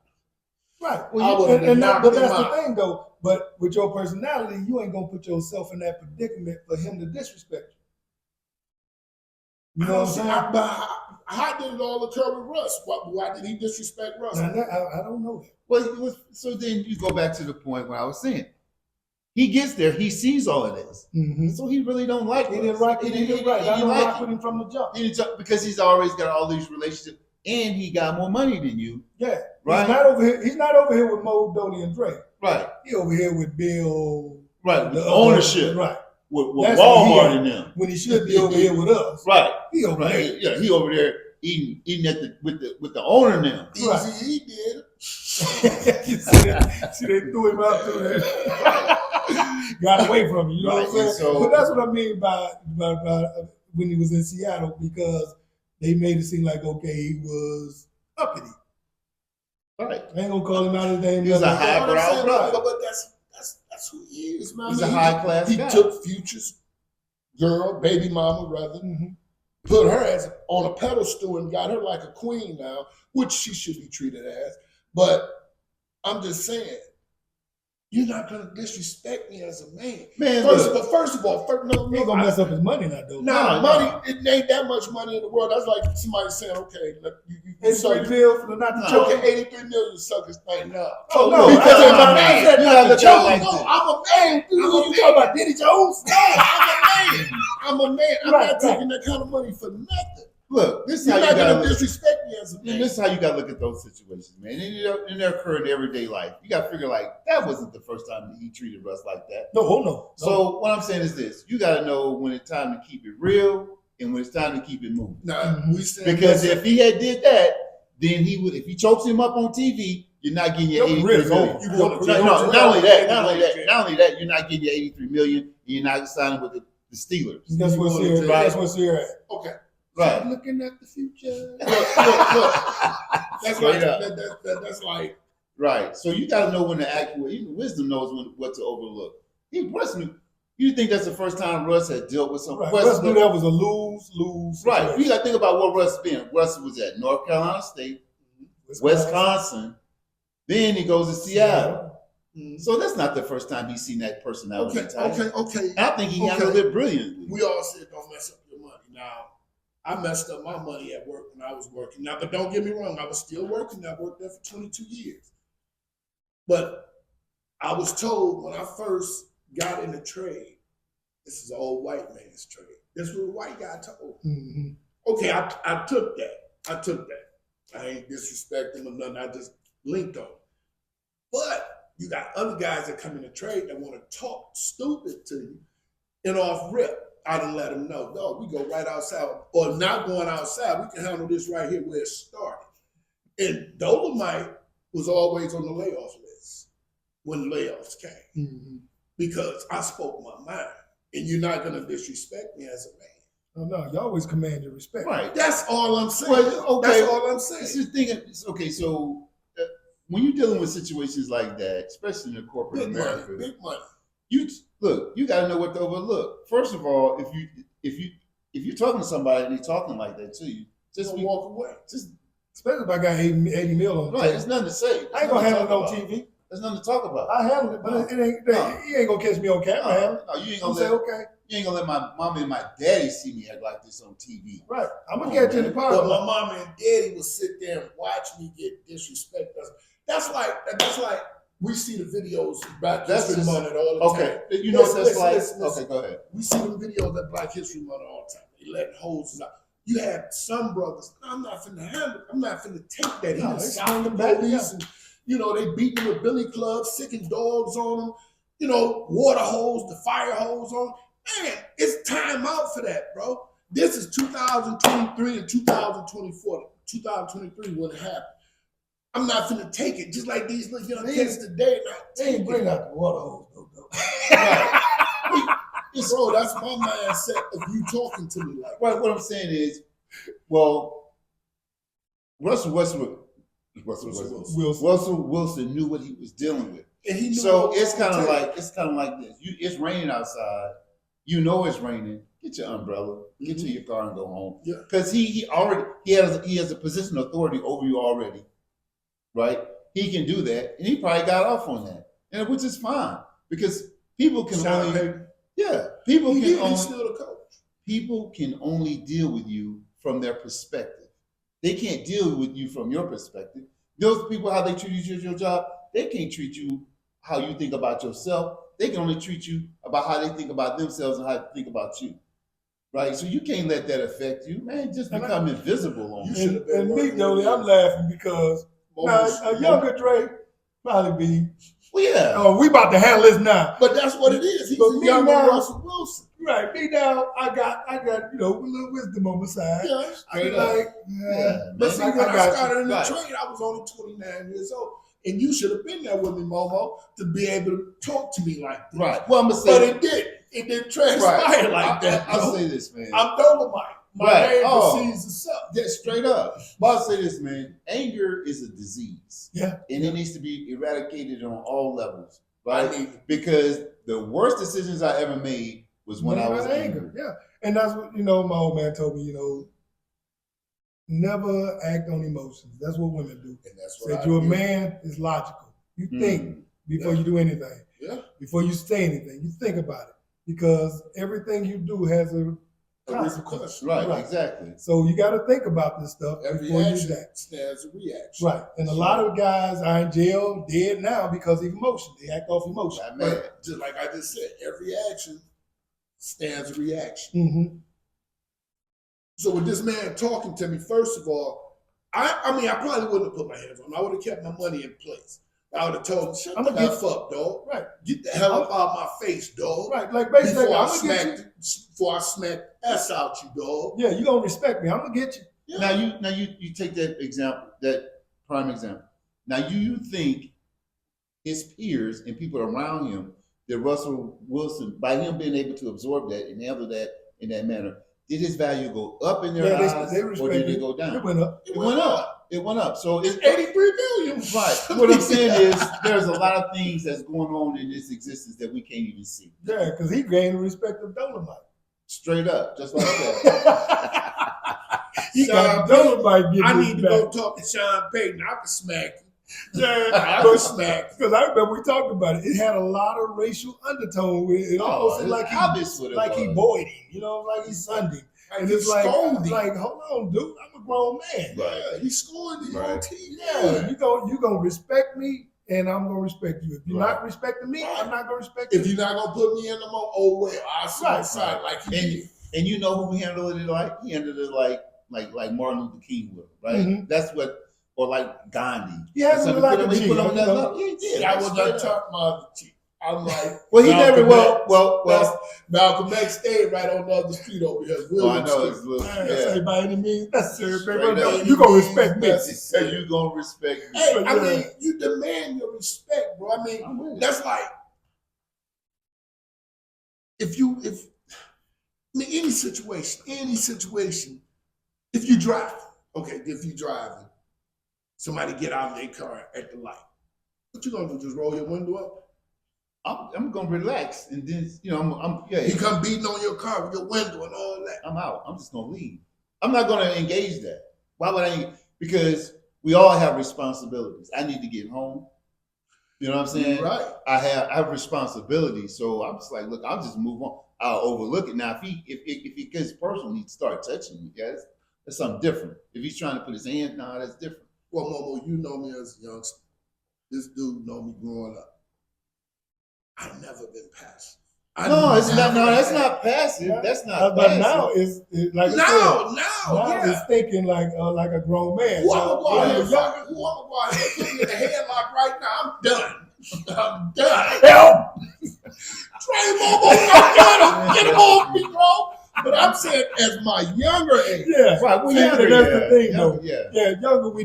Right. I Well, would've been but knocked that's him the out. thing, though. But with your personality, you ain't gonna put yourself in that predicament for him to disrespect you. You know what I'm saying? But how did it all occur with Russ? Why did he disrespect Russ? Now, I don't know that. Well, so then you go back to the point where I was saying, he gets there, he sees all of this, Mm-hmm. so he really don't like. He Russ. didn't rock. He didn't right. I didn't don't like rock it. with him from the jump. He didn't talk- because he's always got all these relationships, and he got more money than you. Yeah. Right. He's not over here with Mo, Dolly, and Dre. Right. He over here with Bill. Right. the Ownership. Right. With That's what he Walmart is. and them. When he should be over here with us. Right. He over there. Right. Yeah. He over there eating at with the owner now. Right. Easy, he did. You see, they threw him out through there. Got away from him. You know Right, what I'm saying? and so- But that's what I mean by when he was in Seattle, because they made it seem like, okay, he was uppity. Right. I ain't gonna call him out his name. He was a nothing. high- You know what I'm Highbrow saying? brother. But that's who he is, man. He's I mean, a high-class He guy. took Future's girl, baby mama, rather, Mhm. put her as on a pedestal and got her like a queen now, which she should be treated as. But I'm just saying, you're not gonna disrespect me as a man. Man, First look, of all, He ain't gonna mess up his money now, though. Nah, No, money. no. It ain't that much money in the world. That's like somebody saying, okay, look, you It's suck. 3 bills for not to No. choke. Okay, 83 million suck his thing now. Oh, Oh, no, look, I because said I'm not- a man. I said You not gotta to look at it like No, this. I'm a man. You talking about Diddy Jones? I'm a man. I'm a man. I'm Right, not right. taking that kind of money for nothing. look, this is You're how you not gotta gonna look. disrespect me as a man. This is how you gotta look at those situations, man. And they're occurring in everyday life. You gotta figure like that wasn't the first time he treated Russ like that. No, oh no. So what I'm saying is this: you gotta know when it's time to keep it real and when it's time to keep it moving. Now we said Because if he had did that, then he would. If he chokes him up on TV, you're not getting your Your 83 career's million. over. You No, going to not only that, not only that, you're not getting your 83 million. And you're not signing with the Steelers. That's what's going here. to- That's what's here at. Okay. Right. I'm looking at the future. Look. That's Straight like up. that's like Right. So you got to know when to act. Even wisdom knows what to overlook. Russ knew. You think that's the first time Russ had dealt with something? Right. Russ knew that was a lose. Right. situation. You got to think about what Russ been. Russ was at North Carolina State, Wisconsin. Then he goes to Seattle. So that's not the first time he's seen that personality type. okay. I think he handled it brilliantly. We all said don't mess up your money. Now, I messed up my money at work when I was working. Now, but don't get me wrong, I was still working. I worked there for 22 years. But I was told when I first got in the trade, this is an old white man's trade. This was a white guy told. Mhm. Okay, I took that. I ain't disrespecting them or nothing. I just linked on. But you got other guys that come in the trade that want to talk stupid to you and off rip. I didn't let them know. No, we go right outside. Or not going outside. We can handle this right here where it started. And Dolomite was always on the layoff list when layoffs came. Mhm. Because I spoke my mind. And you're not going to disrespect me as a man. Oh, no, you always command your respect. Right. That's all I'm saying. Well, okay. That's all I'm saying. It's just thinking. Okay, so when you're dealing with situations like that, especially in the corporate Big America, money, big money. you got to know what to overlook. First of all, if you're talking to somebody and they're talking like that to you, just Just walk away. just Especially if I got 80 mil on the right. table. There's nothing to say. I ain't gonna handle it on TV. There's nothing to talk about. I handle it, but it ain't. No. He ain't gonna catch me on camera. handle it. No, you ain't I'm gonna saying let okay, you ain't gonna let my mama and my daddy see me act like this on TV. right. I'm gonna Come on, catch you in the man. parking But my lot. mama and daddy would sit there and watch me get disrespected. That's like we see the videos of Black That's History just- Month all the Okay, time. you know what Listen, that's listen, like. listen. Okay, go ahead. We see the videos of Black History Month all the time. They letting hoses out. You had some brothers. I'm not finna handle. I'm not finna take that. He No, done they shot the swinging back, police, and they beat them with billy clubs, sicking dogs on them. Water hose, the fire hose on. Man, it's time out for that, bro. This is 2023 and 2024. 2023 wouldn't happen. I'm not finna take it. Just like these little young kids today, not They ain't taking bring it. out the water hose though. Right. Bro, that's my mindset of you talking to me like that. Well, what I'm saying is, well, Russell Wilson knew what he was dealing with. And he knew So what was it's gonna kind of take. like this. It's raining outside. You know it's raining. Get your umbrella. Get to your car and go home. Yeah. Because he has a position of authority over you already, right? He can do that, and he probably got off on that, and which is fine because people can Sean only Payton. people He's can only still the coach. people can only deal with you from their perspective. They can't deal with you from your perspective. Those people, how they treat you at your job, they can't treat you how you think about yourself. They can only treat you about how they think about themselves and how they think about you. Right? So you can't let that affect you, man. Just become invisible on You you. should have been And me, working Dolly, with I'm laughing because now, a younger Drake probably be. Well, yeah. Oh, we about to handle this now. But that's what it is. He's But a me younger now- Russell Wilson. Right, me now. I got a little wisdom on my side. Yeah. I be Straight up. like, Yeah, But see, man. when I I got you. started in the Right. trade, I was only 29 years old. And you should have been there with me, Momo, to be able to talk to me like this. Right. Well, I'm gonna But say it did. It didn't transpire like that. I'll bro. say this, man. I'm Dolomite. My Right. name Oh. precedes itself. Yeah, straight up. But I'll say this, man. Anger is a disease. Yeah. And it needs to be eradicated on all levels. I Right? need Because the worst decisions I ever made was when I was angry. Yeah, and that's what my old man told me. Never act on emotions. That's what women do. and that's what Said I you're a do. man is logical. You think Mm. before you do anything. Yeah. Before you say anything, you think about it because everything you do has a A consequence. repercussion. Right, exactly. So you got to think about this stuff Every before you action act. stands a reaction. Right, and a lot of guys are in jail, dead now because of emotion. They act off emotion. Right, man. But just like I just said, every action stands a reaction. Mm-hmm. So with this man talking to me, first of all, I mean, I probably wouldn't have put my hands on him. I would have kept my money in place. I would have told him, shut the F up, dog. Right. Get the hell up out my face, dog. Right. Like basically, Before I I'm gonna get you. before I smack the S out you, dog. Yeah, you gonna respect me. I'm gonna get you. Yeah. Now you take that example, that prime example. Now you think his peers and people around him, that Russell Wilson, by him being able to absorb that and handle that in that manner, did his value go up in their eyes, they or did it go down? It went up. It went up. It went up. So It's 83 million. right. What I'm saying is, there's a lot of things that's going on in this existence that we can't even see. Yeah, because he gained the respect of Dolomite. Straight up, just like that. He got Sean Dolomite getting I his need to back. go talk to Sean Payton. I can smack you. Yeah, I can smack you. because I remember we talked about it. It had a lot of racial undertone with it. It almost seemed like obvious what it he was. boyed him, you know, like he sunned him. And it's like, scolded him. hold on, dude, I'm a grown man. Right. Yeah, he scored him on Right. TV. Yeah, you gonna respect me, and I'm gonna respect you. If you're Right. not respecting me, I'm not gonna respect If you. you're not gonna put me in the mo, oh well, I'll sit Right. outside like he And did. and you know who he handled it like? He handled it like Martin Luther King would, right? Mhm. That's what, or like Gandhi. He has So it like a he G, put him on you that know. level. Yeah, he did. I was Straight not up. talking my other cheek. I'm like, Well, he never. Malcolm Well. Malcolm X stayed right on the other street over here. Oh, I William know. Street. It's little, Yeah. yeah. Say by any means necessary, Straight baby. up. You gonna respect me. Hey, you gonna respect me? Hey, I Yeah. mean, you demand your respect, bro. I mean, I'm with it. that's like if I mean any situation, if you drive, okay, if you driving, somebody get out of their car at the light, what you gonna do? Just roll your window up? I'm gonna relax, and then I'm He come beating on your car with your window and all that. I'm out. I'm just gonna leave. I'm not gonna engage that. Why would I? Because we all have responsibilities. I need to get home. You know what I'm saying? Right. I have responsibilities, so I'm just like, look, I'll just move on. I'll overlook it. Now, if he gets personal, he start touching me, guys. That's something different. If he's trying to put his hand, no, that's different. Well, Momo, you know me as a youngster. This dude know me growing up. I've never been passive. No, it's not. No, that's had- not passive. Yeah. That's not. But passive. now it's like I Now, said, now yeah. it's thinking like a grown man. Who I'm gonna go ahead When and you're fuck- who I'm gonna go ahead and put me in the headlock right now? I'm done. I'm done. Help! Trey Momo, get him off me, bro. But I'm saying, as my younger age, Yeah, Right. Well, See, yeah, that's the thing, though. Yeah. Yeah, younger we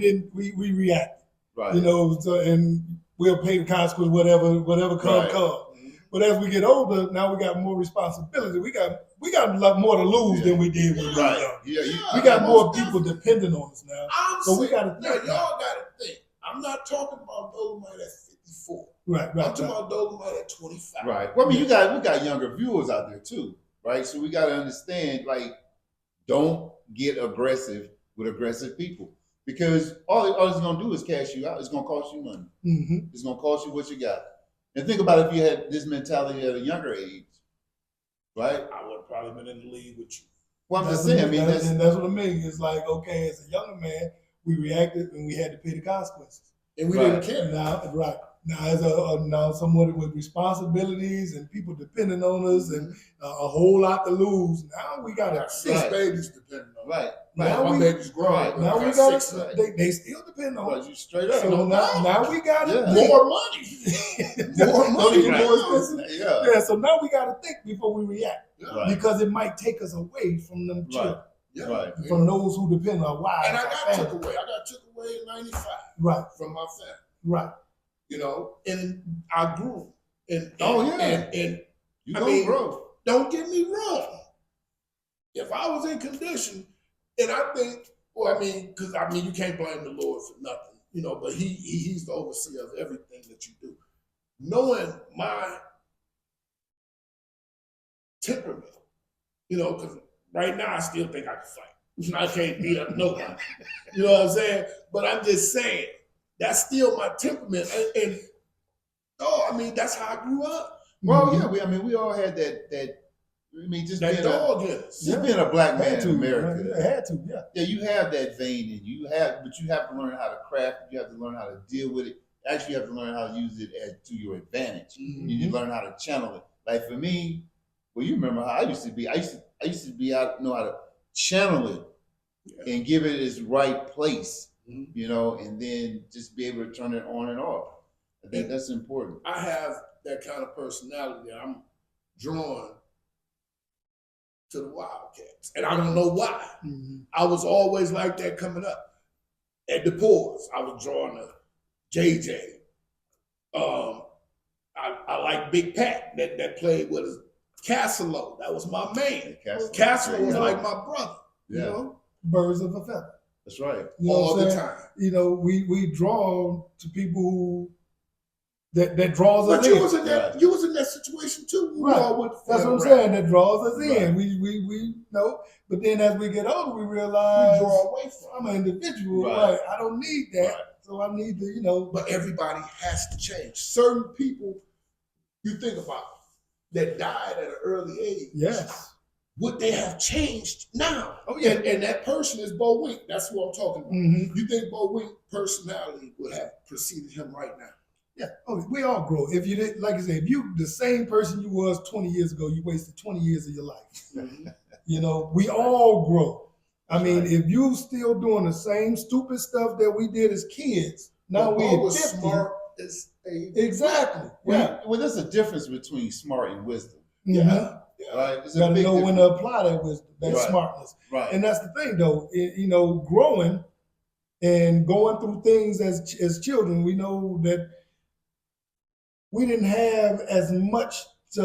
react, Right. you know, so, and we'll pay the consequence, whatever come Right. come. But as we get older, now we got more responsibility. We got a lot more to lose than we did when we were Right. young. Yeah. We got more most people depending on us now. I'm So we saying, gotta now, think. y'all gotta think. I'm not talking about Dolomite at 54. Right, I'm right, talking right. about Dolomite at 25. Right. Well, I mean, we got younger viewers out there too, right? So we got to understand, like, don't get aggressive with aggressive people, because all it's gonna do is cash you out. It's gonna cost you money. Mm-hmm. It's gonna cost you what you got. And think about if you had this mentality at a younger age, right? I would have probably been in the league with you. Well, I'm just saying. I mean, that's what I mean. It's like, okay, as a younger man, we reacted and we had to pay the consequences. And we Right. didn't care. Now as now someone with responsibilities and people depending on us and a whole lot to lose. Now we I got got to 6 Right. babies depending on me. right. Now My we- baby's grown. right. but now I we got got 6 they still depend on us. Right. You straight up. So no now, doubt. now we got to Yeah. think. More money. More money. Right. More expensive. Yeah. Yeah, so now we got to think before we react Yeah. Right. because it might take us away from them children, Yeah. Right. from those who depend on our wives. And I our got took family. away. I got took away in 95 Right, from my family. right. You know, and I grew. And Oh, yeah. And You I go mean- grow. don't get me wrong. If I was in condition, and I think, well, I mean, because you can't blame the Lord for nothing, you know, but he's the overseer of everything that you do. Knowing my temperament, you know, because right now I still think I can fight. I can't beat up nobody. You know what I'm saying? But I'm just saying, that's still my temperament. And I mean, that's how I grew up. Well, Mhm. yeah. We all had that. I mean, just That being a, dog in us. just being a black man Had to, in America. man. Had to, yeah. Yeah, you have that vein in you. But you have to learn how to craft it. You have to learn how to deal with it. Actually, you have to learn how to use it to your advantage. Mhm. You need to learn how to channel it. Like for me, well, you remember how I used to be. I used to be out, know how to channel it and give it its right place, Mhm. you know, and then just be able to turn it on and off. I think that's important. I have that kind of personality. I'm drawn to the Wildcats, and I don't know why. Mhm. I was always like that coming up. At the pores, I was drawn to JJ. I like Big Pat that played with us. Castelo, that was my man. Castelo was Yeah. like my brother. You Yeah. know, Birds of a feather. That's right. You know all what I'm the saying? time. You know, we draw to people who that draws us But you in. was in that Right. you was in that situation too. We Right. all went to That's what I'm Fed saying. That draws us Right. in. We know. But then as we get older, we Rap. realize We draw away from. I'm an individual. Right. Right. I don't need that. Right. So I need to, you know. But everybody has to change. Certain people, you think about, that died at an early age. Yes. Would they have changed now? Oh, yeah. And that person is Bo Wink. That's what I'm talking about. Mm-hmm. You think Bo Wink personality would have preceded him right now? Yeah. Oh, we all grow. If you did, like I said, if you the same person you was 20 years ago, you wasted 20 years of your life. You know, we all grow. I mean, Right. if you still doing the same stupid stuff that we did as kids, now But we Bo at was 50. smart as a Exactly. Yeah. Well, there's a difference between smart and wisdom, Mhm. right? It's You got to big know when difference. to apply that wisdom, that Right. smartness. Right. And that's the thing, though. You know, growing and going through things as children, we know that we didn't have as much to,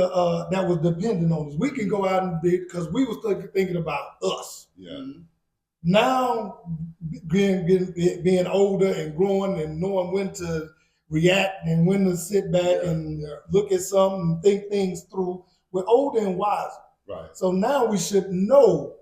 that was dependent on us. We can go out and because we was thinking about us. Yeah. Now, being older and growing and knowing when to react and when to sit back and look at something and think things through, we're older and wiser. Right. So now we should know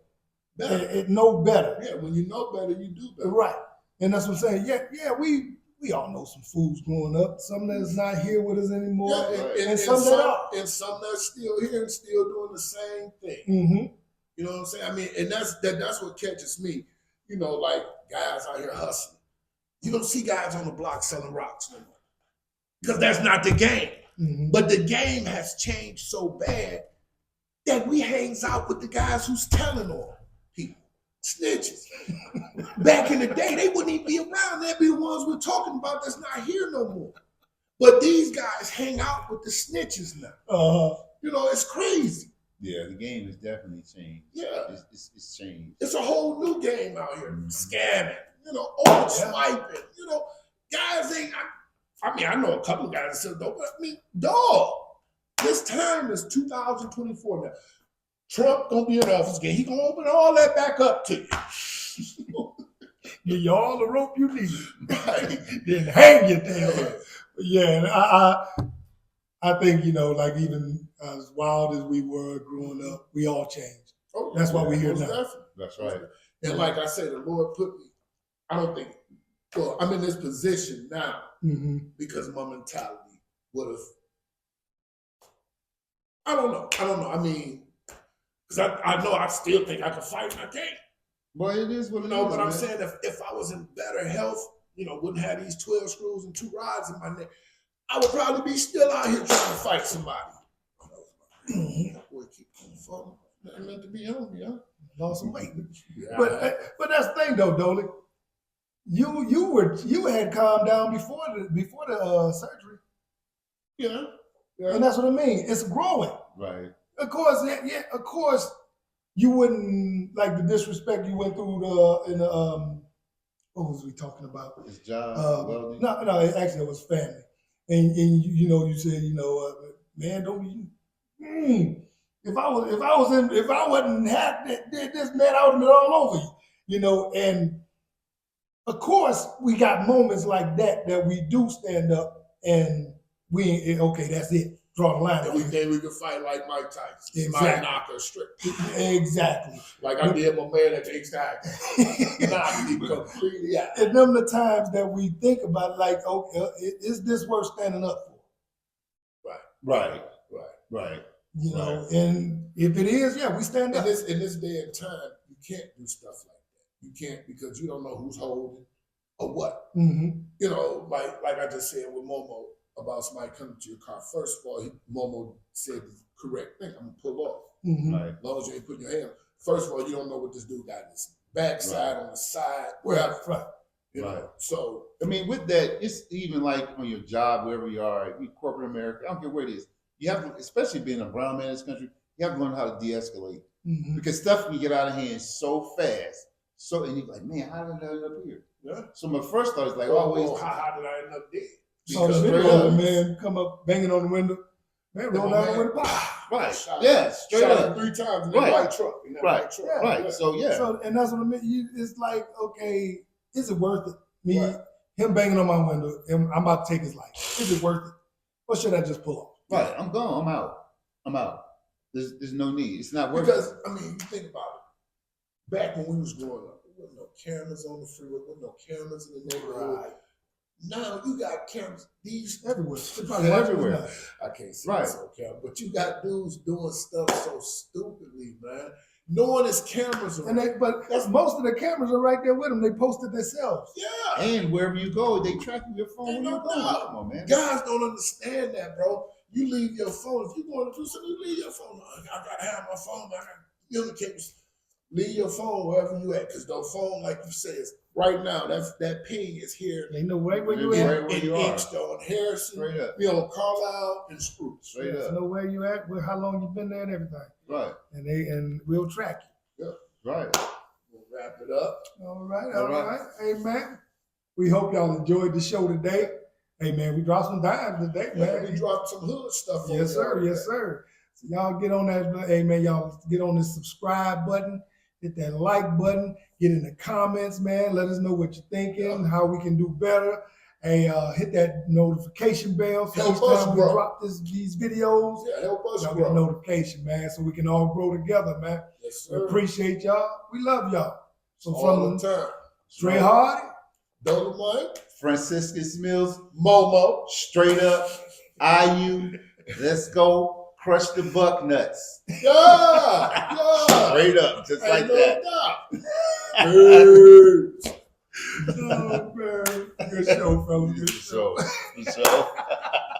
know better. Yeah, when you know better, you do better. Right. And that's what I'm saying. Yeah, we all know some fools growing up. Some that's not here with us anymore. Yeah, and some that are. and some that's still here and still doing the same thing. Mm-hmm. You know what I'm saying? I mean, and that's what catches me. You know, like guys out here hustling. You don't see guys on the block selling rocks no more. Because that's not the game. Mm-hmm. But the game has changed so bad that we hangs out with the guys who's telling on people. Snitches. Back in the day, they wouldn't even be around. They'd be the ones we're talking about that's not here no more. But these guys hang out with the snitches now. You know, it's crazy. Yeah, the game has definitely changed. Yeah. It's changed. It's a whole new game out here. Mhm. Scamming, you know, old swiping. You know, guys ain't. I mean, I know a couple of guys that said, "Dope," but I mean, dog. This time is 2024 now. Trump gonna be in office again. He gonna open all that back up to you. Give you all the rope you need. Right. Then hang your tail. Yeah, and I think, you know, like even as wild as we were growing up, we all changed. Oh, That's why we're here most now. definitely. That's right. And like I said, the Lord put me. I don't think. Well, I'm in this position now Mm-hmm. because of my mentality would have. I don't know. I mean, because I know I still think I can fight and I can't. Well, it is what it You know, is, but I'm man. saying if I was in better health, you know, wouldn't have these 12 screws and 2 rods in my neck, I would probably be still out here trying to fight somebody. Boy, keep on falling. Nothing meant to be on me, huh? Lost some weight. Yeah. But that's the thing though, Dolly. You had calmed down before the surgery. Yeah. And that's what I mean. It's growing. Right. Of course, yeah, of course, you wouldn't like the disrespect you went through what was we talking about? His job, welding. No, actually, it was family. And you know, you said, you know, man, don't be. If I wasn't did this, man, I would have been all over you. You know, and of course, we got moments like that we do stand up and we okay, that's it. Draw the line. And we think we could fight like Mike Tyson. Exactly. Somebody knock us straight. Exactly. Like I did my man at the X-Tag. Knock me completely out. And them the times that we think about, like, okay, is this worth standing up for? Right. Right. Right. You know, and if it is, yeah, we stand In up. this day and time, you can't do stuff like that. You can't because you don't know who's holding or what. Mm-hmm. You know, like I just said with Momo about somebody coming to your car. First of all, Momo said the correct thing. I'm gonna pull off. Mm-hmm. Right. As long as you ain't putting your hand. first of all, you don't know what this dude got in his backside, on the side, wherever. Right. You know? Right. So I mean, with that, it's even like on your job, wherever you are, in corporate America, I don't care where it is, you have to, especially being a brown man in this country, you have to learn how to de-escalate. Mhm. Because stuff can get out of hand so fast. So, and you're like, man, how did I end up here? yeah. So my first thought is like, Well, always, how did I end up dead? Saw the Because video straight of up. the man come up banging on the window. Man, roll down the window. right, Shot yeah, straight shot up. him 3 times in that Right. white truck. In that Right. white truck. Yeah. Right. So yeah. So, and that's what I mean. It's like, okay, is it worth it? Me, Right. him banging on my window, and I'm about to take his life. Is it worth it? Or should I just pull off? Right. I'm gone. I'm out. I'm out. There's no need. It's not worth Because it. I mean, you think about it. Back when we was growing up, there wasn't no cameras on the freeway, there wasn't no cameras in the neighborhood. Now you got cameras. These Everywhere. They probably Everywhere. watching us now. I can't see Right. this on camera, but you got dudes doing stuff so stupidly, man. Knowing there's cameras around. And but most of the cameras are right there with them. They posted themselves. Yeah. And wherever you go, they track your phone Ain't where no you going. doubt. Come on, man. Guys don't understand that, bro. You leave your phone. If you're going to do something, you leave your phone. I gotta have my phone. I gotta communicate with. Leave your phone wherever you at, because the phone, like you said, is right now. That ping is here. They know right where you Right at. where you are. Inked on Harrison, Straight up. we on Carlisle and Spruce. Straight They up. know where you at, how long you've been there, and everything. Right. And we'll track Right. We'll wrap it up. you. All right, All all right. right. Hey man, we hope y'all enjoyed the show today. Hey man, we dropped some dimes today, Yeah, man. we dropped some hood stuff. on Yes, sir. y'all. Yes, sir. So y'all get on that. Hey, man, y'all get on the subscribe button, hit that like button, get in the comments, man. Let us know what you're thinking, how we can do better. Hey, hit that notification bell so Help each us time we grow. drop these videos, Yeah, help us y'all get a grow. notification, man, so we can all grow together, man. Yes, We sir. appreciate y'all. We love y'all. So All the from time. Trey Hardy, Dolomite, Franciscus Mills, Momo. straight up, IU, let's go, crush the buck nuts. Yeah, yeah. Straight up, just like Ain't no that. doubt. Peace. oh man, good show, fellas. Good show. So,